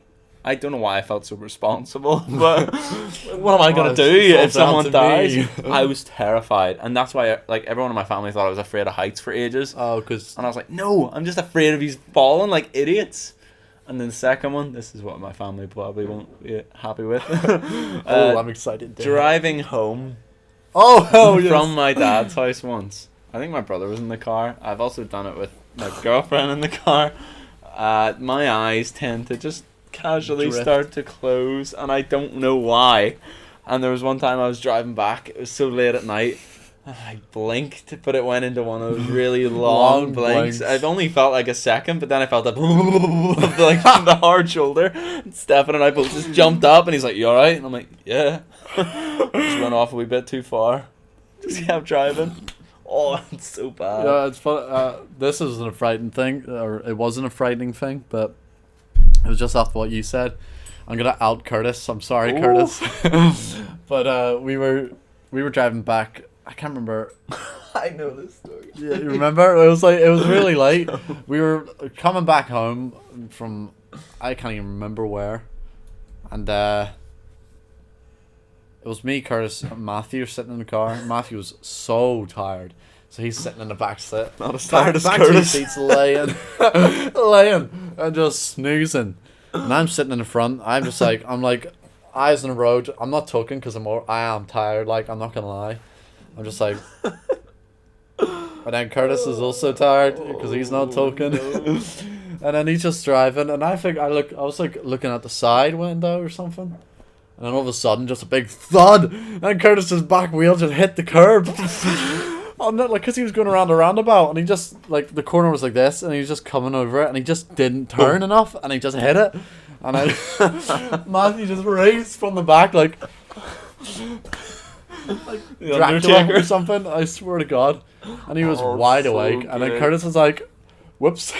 don't know why I felt so responsible, but what am I gonna do if someone dies? I was terrified, and that's why like everyone in my family thought I was afraid of heights for ages. Oh, because And I was like, no, I'm just afraid of he's falling like idiots. And then the second one, this is what my family probably won't be happy with. I'm excited. Driving home Oh, yes. from my dad's house once. I think my brother was in the car. I've also done it with my girlfriend in the car. My eyes tend to just casually Drift. start to close, and I don't know why. And there was one time I was driving back. It was so late at night. And I blinked, but it went into one of those really long blinks. I've only felt like a second, but then I felt that like from the hard shoulder. And Stefan and I both just jumped up, and he's like, "You alright?" And I'm like, "Yeah." Just went off a wee bit too far. Just kept driving. Oh, it's so bad. Yeah, it's fun. This isn't a frightening thing, or it wasn't a frightening thing, but it was just off what you said. I'm gonna out Curtis. I'm sorry, Ooh. Curtis. But we were driving back. I can't remember. I know this story. Yeah, you remember? It was really late. We were coming back home from I can't even remember where, and it was me, Curtis, and Matthew sitting in the car. Matthew was so tired, so he's sitting in the back seat. Not as tired as Back two Curtis. seats laying, laying and just snoozing, and I'm sitting in the front. I'm like eyes on the road. I'm not talking because I am tired. Like, I'm not gonna lie. I'm just like, and then Curtis is also tired because he's not talking, and then he's just driving. And I think I was like looking at the side window or something, and then all of a sudden, just a big thud, and Curtis's back wheel just hit the curb. I'm not like, because he was going around a roundabout, and he just like the corner was like this, and he was just coming over it, and he just didn't turn enough, and he just hit it. And I Matthew just raised from the back like The Dracula Undertaker. or something. I swear to God. And he was Oh, wide so awake. And then good. Curtis was like, "Whoops."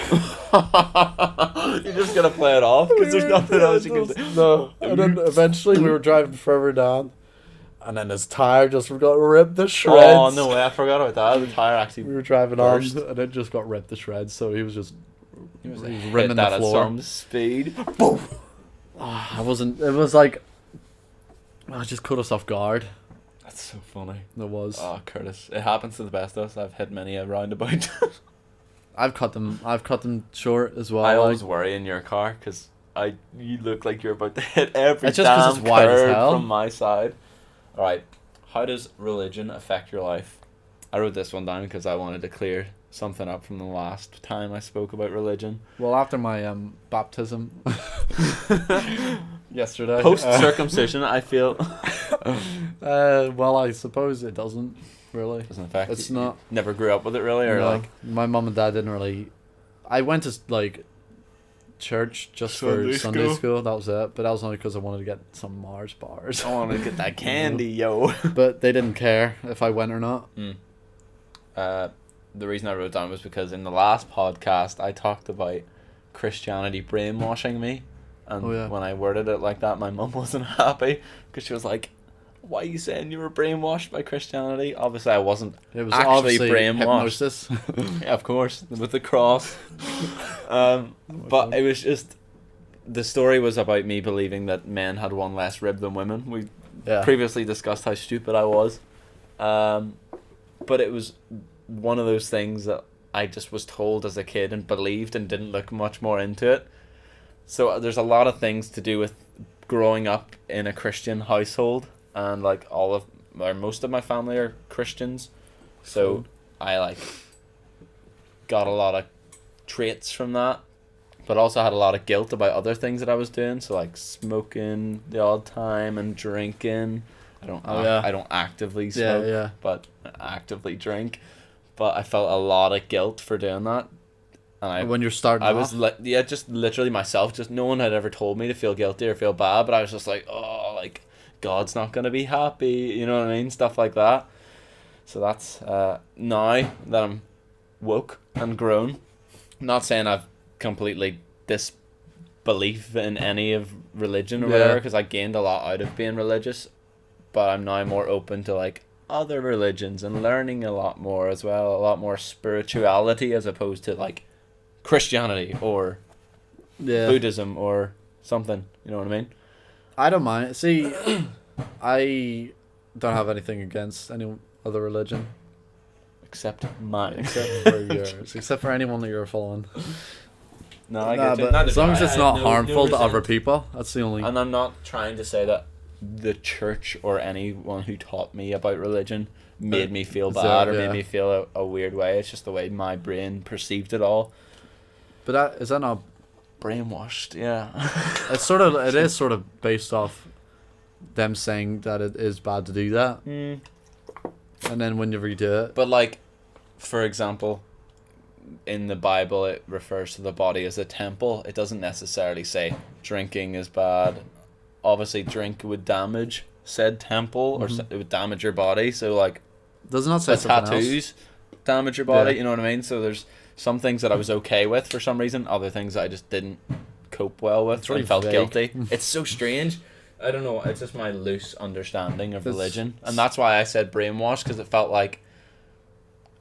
You're just gonna play it off because there's nothing else you can do. No. And then eventually we were driving further down, and then his tire just got ripped to shreds. Oh no way! I forgot about that. The tire actually. We were driving burst. on, and it just got ripped to shreds. So he was just He was rimming hit the that at floor. some speed. I wasn't. It was like I just caught us off guard. That's so funny. It was. Oh, Curtis! It happens to the best of us. I've hit many a roundabout. I've cut them short as well. I like. always worry in your car because you look like you're about to hit every It's just 'cause damn it's wide as curve hell. from my side. All right, how does religion affect your life? I wrote this one down because I wanted to clear something up from the last time I spoke about religion. Well, after my baptism yesterday. Post circumcision, I feel Well, I suppose it doesn't really. doesn't affect. It's you. not. Never grew up with it really, or No, like my mum and dad didn't really. I went to like church just Sunday for Sunday school. school. That was it. But that was only because I wanted to get some Mars bars. I want to get that candy, yo. But they didn't care if I went or not. The reason I wrote down was because in the last podcast I talked about Christianity brainwashing me, and Oh, yeah. when I worded it like that, my mum wasn't happy because she was like, "Why are you saying you were brainwashed by Christianity?" Obviously, I wasn't. It was Actually obviously brainwashed. hypnosis. Yeah, of course, with the cross. But it was just the story was about me believing that men had one less rib than women. We Yeah. previously discussed how stupid I was. But it was one of those things that I just was told as a kid and believed and didn't look much more into it. So there's a lot of things to do with growing up in a Christian household, and like most of my family are Christians. So I like got a lot of traits from that, but also had a lot of guilt about other things that I was doing. So like smoking the odd time and drinking. I don't actively smoke, yeah. but I actively drink. But I felt a lot of guilt for doing that, and When you're starting I off. was just literally myself. Just no one had ever told me to feel guilty or feel bad, but I was just like, oh, like God's not gonna be happy, you know what I mean, stuff like that. So that's now that I'm woke and grown. Not saying I've completely disbelief in any of religion or whatever, because I gained a lot out of being religious, but I'm now more open to like other religions and learning a lot more as well, a lot more spirituality as opposed to like Christianity or Buddhism or something, you know what I mean? I don't mind. See, I don't have anything against any other religion Except mine. except for yours, except for anyone that you're following. No, I Nah, get you. but Neither as do long I. as it's I not have no harmful to other resent- people, that's the only. And I'm not trying to say that the church or anyone who taught me about religion made me feel bad or made me feel a weird way. It's just the way my brain perceived it all. But is that not? Brainwashed, yeah. It is sort of based off them saying that it is bad to do that, and then whenever you do it, But like, for example, in the Bible it refers to the body as a temple. It doesn't necessarily say drinking is bad. Obviously drink would damage said temple, or it would damage your body. So like, does it not say the something tattoos damage your body, Yeah. you know what I mean? So there's some things that I was okay with for some reason, other things that I just didn't cope well with. It's really and felt vague. guilty. It's so strange. I don't know, it's just my loose understanding of This- religion, and that's why I said brainwashed, because it felt like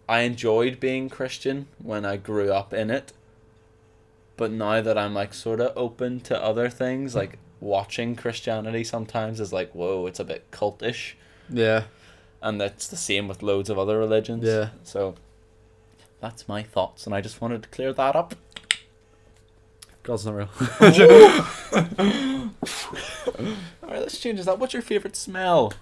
I enjoyed being Christian when I grew up in it, but now that I'm like sort of open to other things, like watching Christianity sometimes is like, whoa, it's a bit cultish. else? Yeah, And that's the same with loads of other religions. Yeah. So that's my thoughts, and I just wanted to clear that up. God's not real. Alright, let's change this up. What's your favourite smell?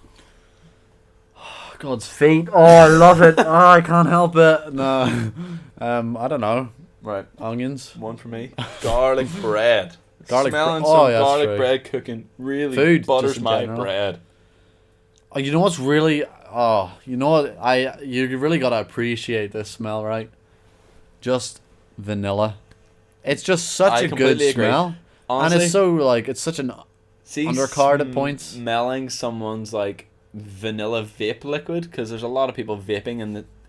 God's feet. Oh, I love it. Oh, I can't help it. No, I don't know. Right, Onions. one for me. Garlic bread. Garlic Smelling bre- oh, some yeah, that's garlic true. bread cooking really Food, butters just in my general. bread. Oh, you know what's really? Oh, you know what? You really gotta appreciate this smell, right? Just vanilla. It's just such I a good completely agree. smell. Honestly, and it's so like it's such an see, undercard at points. Smelling someone's like vanilla vape liquid, because there's a lot of people vaping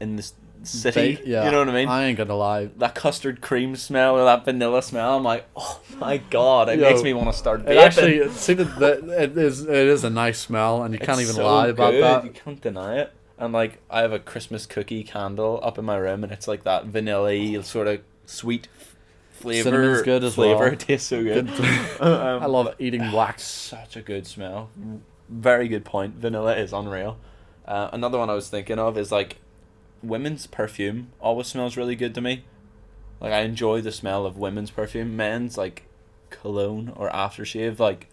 in this city. Yeah, you know what I mean? I ain't gonna lie. That custard cream smell or that vanilla smell, I'm like, oh my god, it Yo, makes me want to start vaping. It actually, see it is a nice smell, and you can't It's even so lie about good. that. You can't deny it. And like, I have a Christmas cookie candle up in my room, and it's like that vanilla sort of sweet flavor. Cinnamon's good as well. It tastes so good. I love eating wax. Such a good smell. Very good point. Vanilla is unreal. Another one I was thinking of is like, women's perfume always smells really good to me. Like, I enjoy the smell of women's perfume. Men's like cologne or aftershave, like,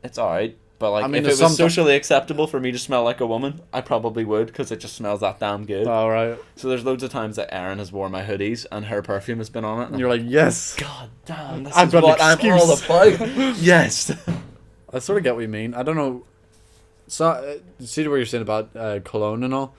it's alright. But like, I mean, if it there's was socially acceptable for me to smell like a woman, I probably would, because it just smells that damn good. All right. So there's loads of times that Erin has worn my hoodies and her perfume has been on it. And you're like, yes. God damn, this I've is got an what I'm all excuse. about. Yes. I sort of get what you mean. I don't know. So, see what you're saying about cologne and all.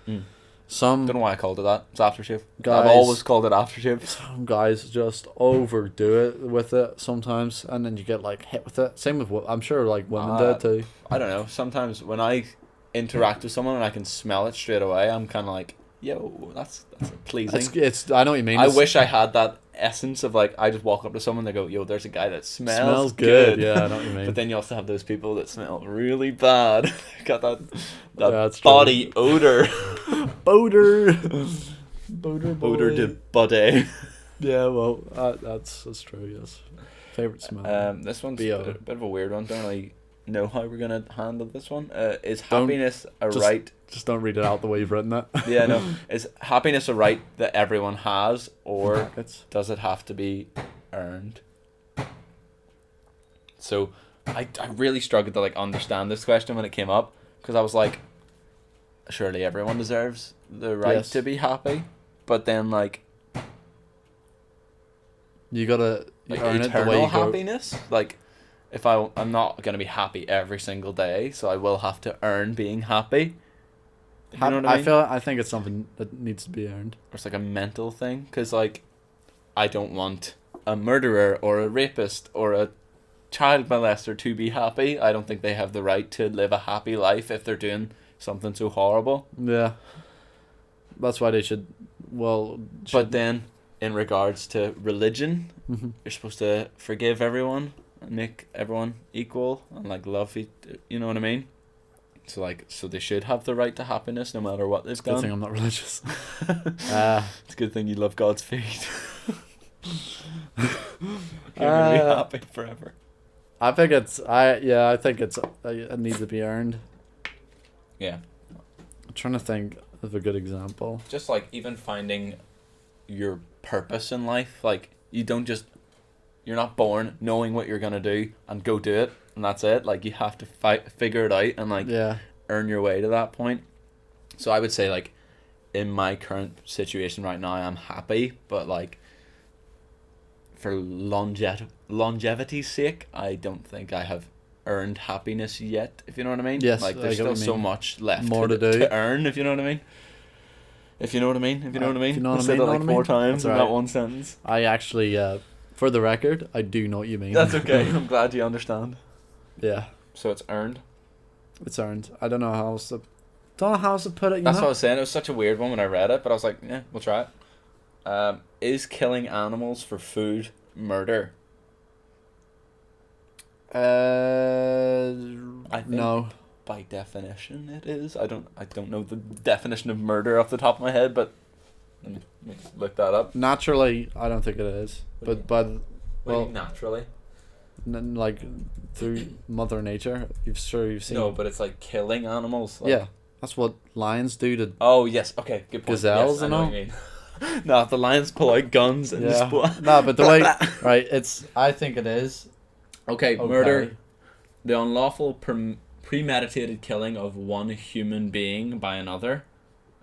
Some Don't know why I called it that. It's aftershave. Guys- I've always called it aftershave. some guys just overdo it with it sometimes, and then you get like hit with it. Same with I'm sure like women do it too. I don't know. Sometimes when I interact with someone and I can smell it straight away, I'm kind of like, yo, that's pleasing. It's I know what you mean. I It's- wish I had that essence of like, I just walk up to someone and they go, yo, there's a guy that smells good. Yeah, I know what you mean. But then you also have those people that smell really bad. Got that Yeah, that's true. body odor. Boater. Boater boy. Odor to body. Yeah, well, that's true. Yes. Favorite smell. This one's B.O. a bit of a weird one. Don't really know how we're gonna handle this one. Is Don't- happiness a just- right? Just don't read it out the way you've written it. Yeah, no. Is happiness a right that everyone has, or It's does it have to be earned? So, I really struggled to like understand this question when it came up, because I was like, surely everyone deserves the right Yes. to be happy, but then like you gotta earn it the way eternal you go. happiness, like if I'm not gonna be happy every single day, so I will have to earn being happy. You know what I mean? I think it's something that needs to be earned. Or it's like a mental thing, because like, I don't want a murderer or a rapist or a child molester to be happy. I don't think they have the right to live a happy life if they're doing something so horrible. Yeah. That's why they should. Well. But then, in regards to religion, Mhm. you're supposed to forgive everyone and make everyone equal and like love you know what I mean? So like, so they should have the right to happiness no matter what they've Good done. thing I'm not religious. It's a good thing you love God's feet. You're gonna be happy forever. I think it needs to be earned. Yeah. I'm trying to think of a good example. Just like even finding your purpose in life, like you're not born knowing what you're gonna do and go do it and that's it. Like you have to figure it out and like Yeah. earn your way to that point. So I would say like, in my current situation right now, I'm happy, but like for longevity's sake, I don't think I have earned happiness yet, if you know what I mean. Yes, like I there's get what still you so mean. much left More to do. to earn, if you know what I mean. If you know what I mean. If you know what I mean. If you know what I I said mean, that like know what I 4 mean? times That's in right. that one sentence. I actually, for the record, I do know what you mean. That's okay. I'm glad you understand. Yeah. So it's earned. It's earned. I don't know how else to put it. You That's know? what I was saying. It was such a weird one when I read it, but I was like, yeah, we'll try it. Is killing animals for food murder? I think No. by definition it is. I don't know the definition of murder off the top of my head, but let me look that up. Naturally, I don't think it is. What But do you well, mean naturally. like through Mother Nature, you've seen. No, but it's like killing animals. Like, Yeah, that's what lions do to. Oh yes. Okay. Good point. Gazelles yes, I and know all? what you mean. No, if the lions pull out guns and just. No, but the way right, it's. I think it is. Okay, Okay. murder. The unlawful premeditated killing of one human being by another.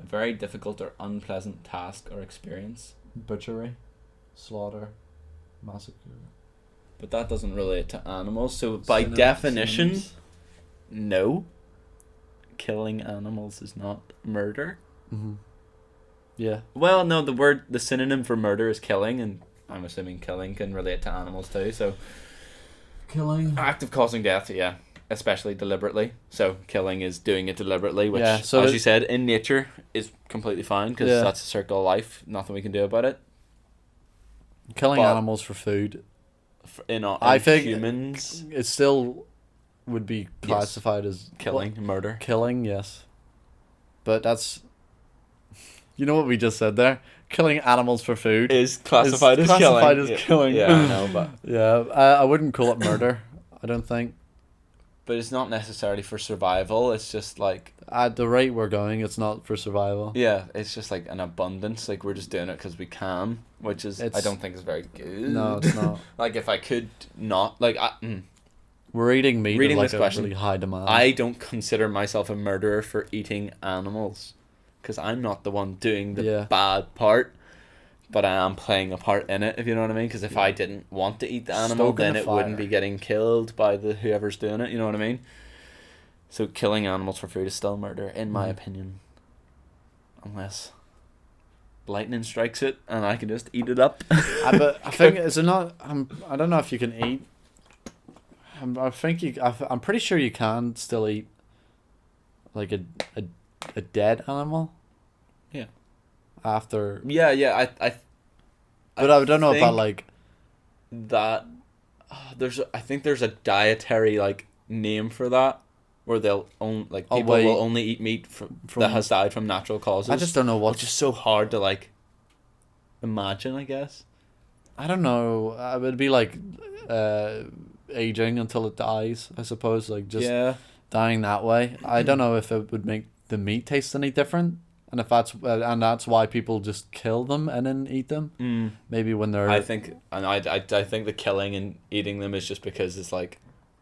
A very difficult or unpleasant task or experience. Butchery, slaughter, massacre. But that doesn't relate to animals. So by definition, no. Killing animals is not murder. Mm-hmm. Yeah. Well, no, the synonym for murder is killing, and I'm assuming killing can relate to animals too. So killing. Act of causing death, yeah. Especially deliberately. So killing is doing it deliberately, which, Yeah, so as you said, in nature is completely fine because Yeah. that's a circle of life. Nothing we can do about it. Killing But- animals for food. In I think humans, it still would be classified as killing, murder. killing, yes. But that's, you know what we just said there? Killing animals for food Is classified as killing. Yeah, I know, but Yeah, I wouldn't call it murder. I don't think. but it's not necessarily for survival. It's just like, At the rate we're going, it's not for survival. yeah, it's just like an abundance. Like we're just doing it because we can, which is I don't think is very good. No, it's not. Like if I could not, like We're eating meat Reading at like this a question, really high demand. I don't consider myself a murderer for eating animals, because I'm not the one doing the bad part, but I am playing a part in it. If you know what I mean? Because if I didn't want to eat the animal, Stoking then the it wouldn't fire. be getting killed by the whoever's doing it. You know what I mean? So killing animals for food is still murder, in my opinion, unless lightning strikes it and I can just eat it up. But I think is it not? I don't know if you can eat. I think you. I'm pretty sure you can still eat. Like a dead animal. Yeah. After. Yeah, But I don't know think about like. that. I think there's a dietary like name for that, where they'll only people will only eat meat from that has died from natural causes. I just don't know what. Which is so hard to like imagine, I guess. I don't know. It would be like aging until it dies, I suppose. Like just dying that way. I don't know if it would make the meat taste any different, and if that's why people just kill them and then eat them. Maybe when they're. I think the killing and eating them is just because it's like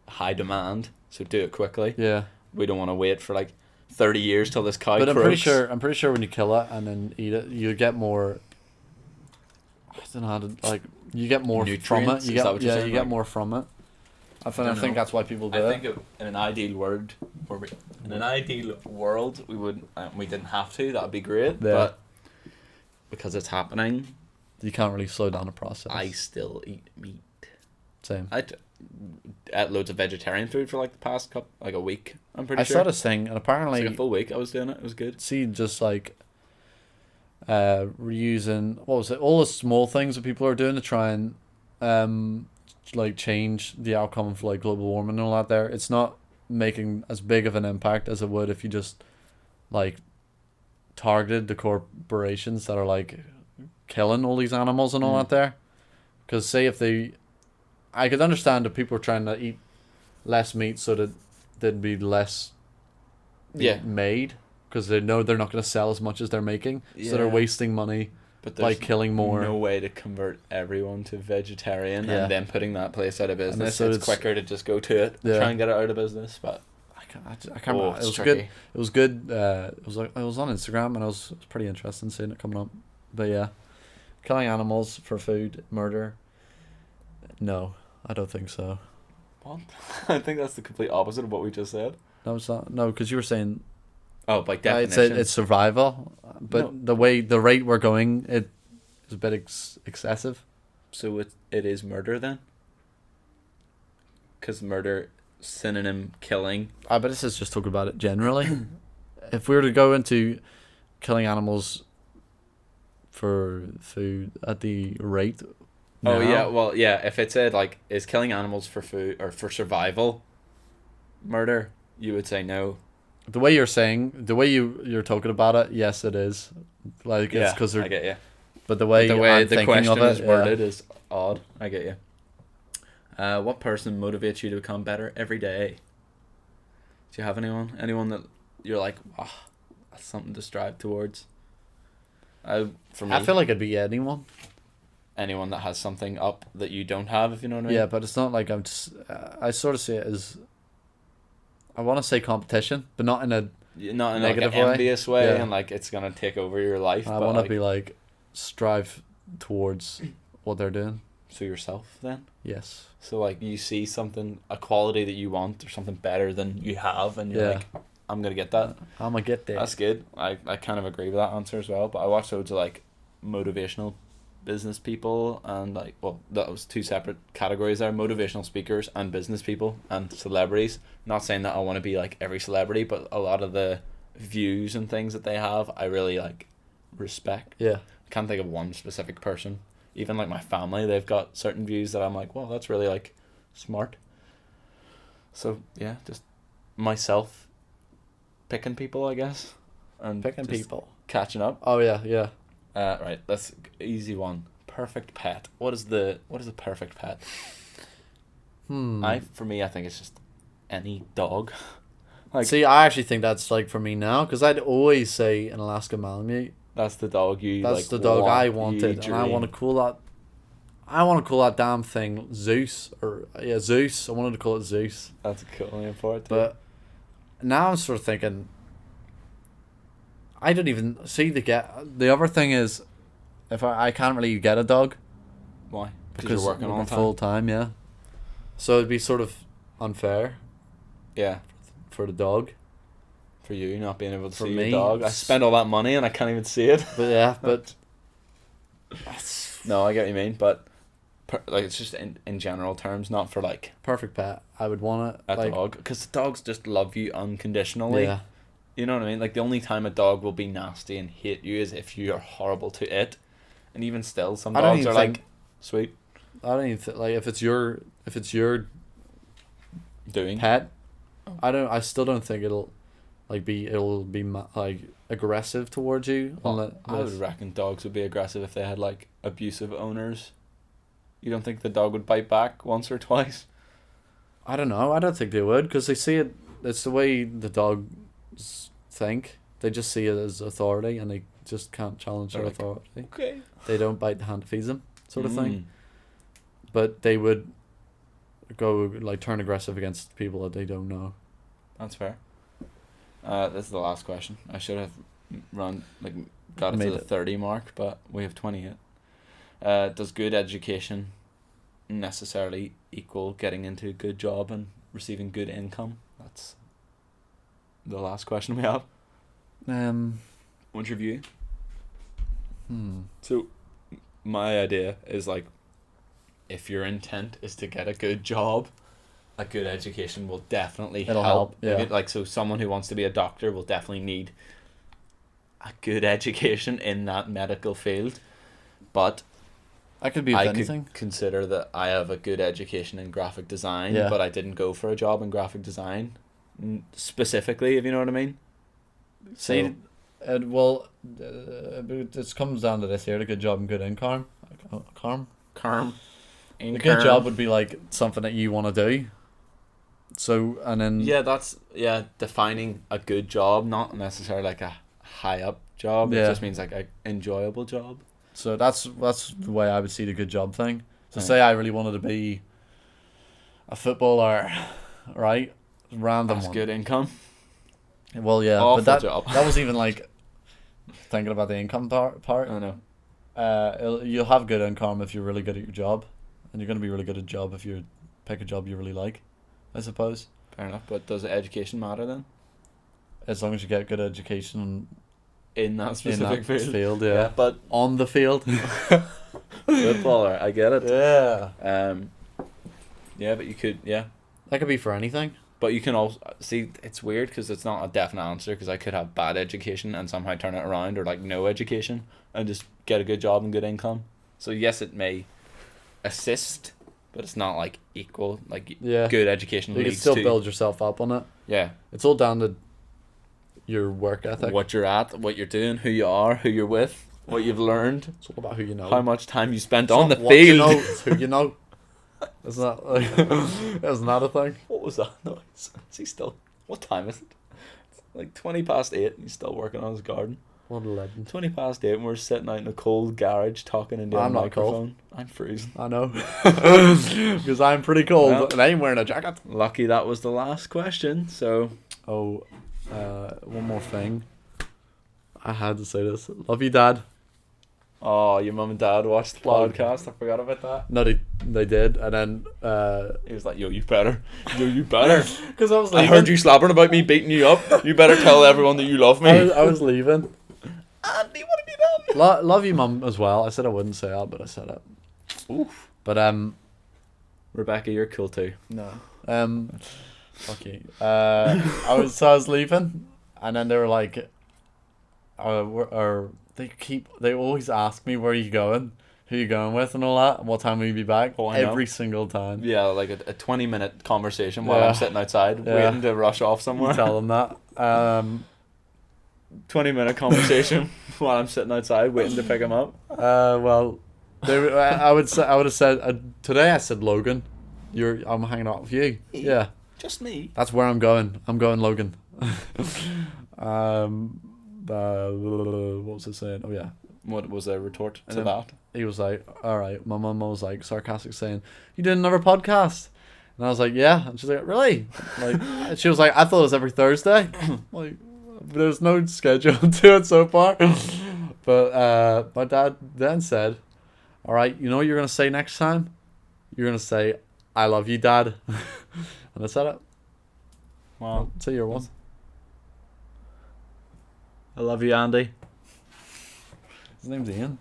high demand, so do it quickly. Yeah. We don't want to wait for like 30 years till this cow. But croaks. I'm pretty sure when you kill it and then eat it, you get more. I don't know how to like. You get more from it. Nutrients? Is that what you're saying? You get Like- more from it. I don't think know. that's why people do I it. think in an ideal world, we wouldn't, we didn't have to. That'd be great. Yeah. But because it's happening, You can't really slow down the process. I still eat meat. Same. I ate loads of vegetarian food for like the past a week. I'm pretty I sure. saw this thing, and apparently, It's like a full week I was doing it. It was good. see, just like reusing what was it? All the small things that people are doing to try and like change the outcome of like global warming and all that. There, it's not making as big of an impact as it would if you just like targeted the corporations that are like killing all these animals and all that there. Because say if I could understand if people are trying to eat less meat so that there'd be less made, because they know they're not going to sell as much as they're making, so they're wasting money by killing more. No way to convert everyone to vegetarian and then putting that place out of business. so It's it's- quicker to just go to it, try and get it out of business. But I can't remember. It was tricky. good. It was good. It was on Instagram, and it was pretty interesting seeing it coming up. But yeah, killing animals for food, murder. No, I don't think so. What? I think that's the complete opposite of what we just said. No, it's not. No, because you were saying Oh, by definition. it's survival, but No. the rate we're going, it is a bit excessive. So it is murder then? Because murder, synonym killing. But this is just talking about it generally. If we were to go into killing animals for food at the rate. Oh, now, yeah. Well, yeah. If it said, like, is killing animals for food or for survival murder, you would say no. The way you're saying, the way you're talking about it, yes, it is. Like it's because I get you. But the way I'm the thinking question of it, is worded is odd. I get you. What person motivates you to become better every day? Do you have anyone? Anyone that you're like, wow, that's something to strive towards? For me, I feel like it'd be anyone. anyone that has something up that you don't have, if you know what I mean. Yeah, but it's not like I'm just. I sort of see it as. I want to say competition, but not in a. Not in like an negative way. envious way, Yeah. and like it's gonna take over your life. I but want to like, be like strive towards what they're doing. so yourself then. Yes. So like you see something, a quality that you want, or something better than you have, and you're like, I'm gonna get that. I'm gonna get there. That's good. I kind of agree with that answer as well. But I watch loads of like motivational business people and like, well, that was two separate categories there: motivational speakers and business people and celebrities. Not saying that I want to be like every celebrity, but a lot of the views and things that they have, I really like respect. Yeah. I can't think of one specific person. Even like my family, they've got certain views that I'm like, well, that's really like smart. So yeah, just myself picking people, I guess, and Picking just people. catching up. Oh yeah, yeah. Right, that's easy one. Perfect pet. What is the perfect pet? For me, I think it's just any dog. Like, see, I actually think that's like for me now, because I'd always say an Alaska Malamute. that's the dog you. That's like, the dog want, I you wanted, and I dream. want to call that. I want to call that damn thing Zeus, Zeus. I wanted to call it Zeus, That's a cool name for it. Too. but now I'm sort of thinking. I don't even see the other thing is, if I can't really get a dog Why? because you're working all the time. full time, yeah. So it'd be sort of unfair Yeah, for the dog. for you not being able to For see me, your dog. I spend all that money and I can't even see it. But yeah, but No, I get what you mean, but like it's just in general terms, not for like perfect pet. I would want a it like dog, because the dogs just love you unconditionally. yeah. You know what I mean? Like the only time a dog will be nasty and hate you is if you are horrible to it, and even still, some I don't dogs even are think- like sweet I don't even like if it's your doing. pet. I still don't think it'll be like aggressive towards you. Well, I would reckon dogs would be aggressive if they had like abusive owners. You don't think the dog would bite back once or twice? I don't know. I don't think they would, because they see it. It's the way the dogs think. They just see it as authority, and they just can't challenge their They're like, authority. Okay. They don't bite the hand that feeds them, sort of thing. Mm. But they would go like turn aggressive against people that they don't know. That's fair. This is the last question. I should have got it Made to the it. 30 mark, but we have 20 yet. Does good education necessarily equal getting into a good job and receiving good income? That's the last question we have. What's your view? So, my idea is like, if your intent is to get a good job, a good education will definitely It'll help, yeah. Like, so someone who wants to be a doctor will definitely need a good education in that medical field. But I could be I anything. could consider that I have a good education in graphic design, Yeah. but I didn't go for a job in graphic design specifically, if you know what I mean. See, it comes down to this here: a good job and good income. Carm. A good job would be like something that you want to do. So, and then that's defining a good job, not necessarily like a high up job. It Yeah. just means like a enjoyable job. so that's the way I would see the good job thing. So, Right. say I really wanted to be a footballer, right? Random That's one. good income. Well, yeah, Awful but job. that was even like thinking about the income part. I know. You'll have good income if you're really good at your job, and you're going to be really good at a job if you pick a job you really like, I suppose. Fair enough. But does education matter then? As long as you get good education In that in specific that field. field, yeah. But On the field. footballer, I get it. Yeah. But you could, That could be for anything. But you can also see it's weird because it's not a definite answer, because I could have bad education and somehow turn it around, or like no education and just get a good job and good income. So yes, it may assist, but it's not like equal. Like Yeah. good education You can leads still to build yourself up on it. yeah It's all down to your work ethic. what you're at, what you're doing, who you are, who you're with, what you've learned, It's all about who you know. how much time you spent It's on the not what you field. know, it's who you know. Isn't that like, isn't that a thing? What was that noise? Is he still? What time is it? It's like 20 past 8 and he's still working on his garden. What a legend. 20 past 8 and we're sitting out in a cold garage talking into a I'm not microphone. I'm freezing. I know. Because I'm pretty cold Well. and I ain't wearing a jacket. Lucky that was the last question. So Oh, one more thing. I had to say this. Love you, Dad. oh, your mum and dad watched the Plug. podcast. I forgot about that. No, they did. And then, He was like, yo, you better. Yo, you better. because I was I heard you slabbering about me beating you up. You better tell everyone that you love me. I was leaving. Andy, what have you done? Love you, mum, as well. I said I wouldn't say that, but I said it. Oof. But Rebecca, you're cool too. no. Fuck you. I was leaving, and then they were like, they always ask me where you going, who you going with, and all that, and what time will you be back? Oh, I know. Every single time. Yeah, like a 20-minute conversation while Yeah. I'm sitting outside Yeah. waiting to rush off somewhere. You tell them that. 20-minute conversation while I'm sitting outside waiting to pick him up. Well, I would have said today. I said Logan. I'm hanging out with you. Yeah, Just me. that's where I'm going. I'm going Logan. What was I saying? Oh yeah, What was a retort to And that? he was like, "All right." My mum was like sarcastic, saying, "You did another podcast," and I was like, "Yeah," and she's like, "Really?" Like, she was like, "I thought it was every Thursday." Like, there's no schedule to it so far. But my dad then said, "All right, you know what you're gonna say next time? You're gonna say, 'I love you, Dad,'" and I said it. Wow. Say your one. I love you, Andy. His name's Ian.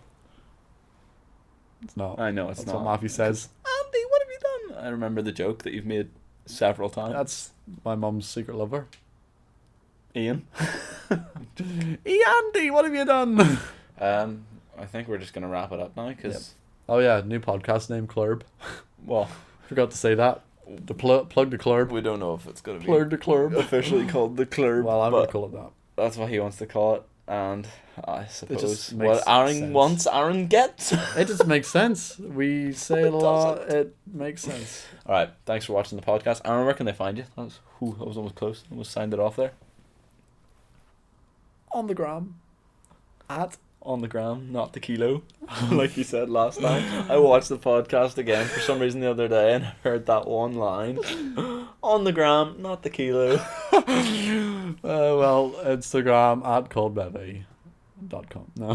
It's not. I know it's That's not. what Matthew says. Andy, what have you done? I remember the joke that you've made several times. That's my mum's secret lover. Ian. Andy, what have you done? I think we're just gonna wrap it up now because Oh yeah, new podcast name Clurb. well, Forgot to say that. The plug the Clurb. we don't know if it's gonna be Plug the Clurb. officially called the Clurb. Well, I'm gonna but call it that. that's what he wants to call it, and I suppose just what makes Aaron sense. wants, Aaron gets. It just makes sense. We say it a lot. It makes sense. All right, thanks for watching the podcast. Aaron, where can they find you? That was almost close. Almost signed it off there. On the gram. On the gram, not the kilo, like you said last time. I watched the podcast again for some reason the other day and heard that one line. On the gram, not the kilo. Well, Instagram at coldbevy.com. No.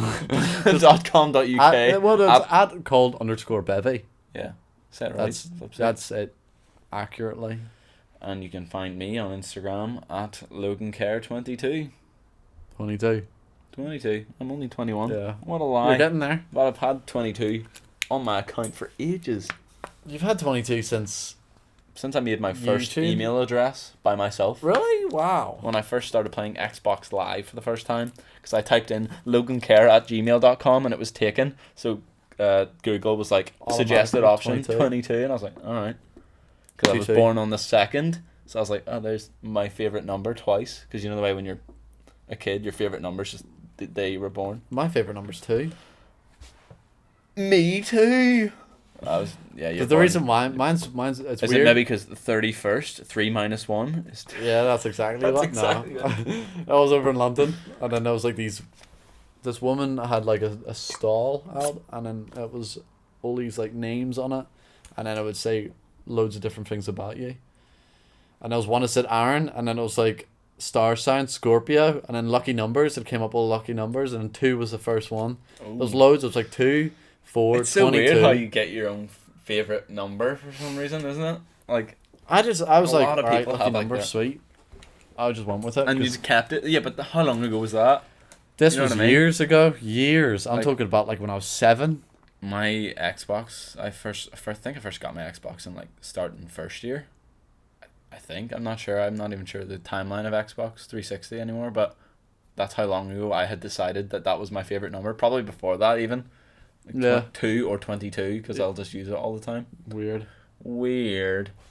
.com.uk. Well, it's at cold_bevy. Yeah, say it right. That's it. Accurately. And you can find me on Instagram at LoganCare22. 22. 22. I'm only 21. Yeah. What a lie. You're getting there. But I've had 22 on my account for ages. You've had 22 since I made my first YouTube? email address by myself. Really? Wow. When I first started playing Xbox Live for the first time, because I typed in logancare@gmail.com and it was taken. So Google was like, suggested option 22, and I was like, alright. Because I was 22. born on the 2nd, so I was like, oh, there's my favourite number twice. Because you know the way when you're a kid, your favourite number's just the day you were born. My favourite number's 2. Me too. But the reason why mine's it's is weird. it maybe because the 31st 3 minus 1 is 2? Yeah, that's exactly That's what. exactly No. I was over in London, and then there was like this woman had like a stall out, and then it was all these like names on it, and then it would say loads of different things about you. And there was one that said Aaron, and then it was like star sign Scorpio, and then lucky numbers. It came up all lucky numbers, and then 2 was the first one. There was loads. It was like 2, 4, It's so 22. weird how you get your own favorite number for some reason, isn't it? Like, I was A like, lot of alright, people lucky have like number, that. sweet. I just went with it. and you 'cause just kept it. Yeah, but how long ago was that? this you know was what I mean? years ago. Years. I'm Like- talking about like when I was 7. My Xbox, I think I first got my Xbox in like starting first year. I think. I'm not sure. I'm not even sure the timeline of Xbox 360 anymore, but that's how long ago I had decided that was my favorite number. Probably before that even. Like Yeah. 2 or 22, because I'll just use it all the time. Weird.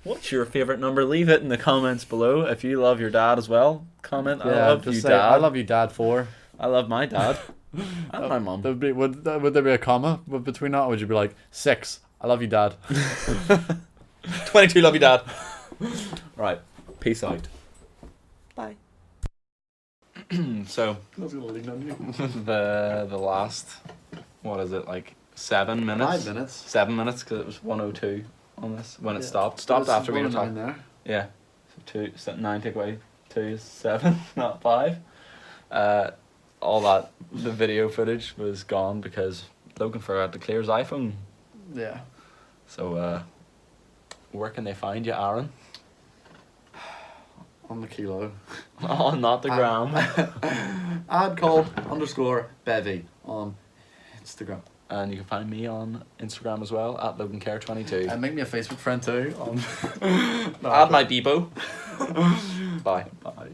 What's your favorite number? Leave it in the comments below. If you love your dad as well, comment. Yeah, I love just you, say, dad. I love you, Dad. 4. I love my dad. And my mum. Would there be a comma between that, or would you be like 6? I love you, Dad. 22, love you, dad. Right. Peace out. Bye. So the last, what is it, like 7 minutes? 5 minutes. 7 minutes, because it was 1:02 on this when it stopped after we were talking. there. Yeah. So 9 take away 2 is 7, not 5. All that, the video footage was gone because Logan forgot to clear his iPhone. Yeah. So where can they find you, Aaron? on the kilo. Oh, not the gram. Ad called_Bevy on Instagram. And you can find me on Instagram as well at LoganCare22. And make me a Facebook friend too. Add my Debo. Bye. Bye.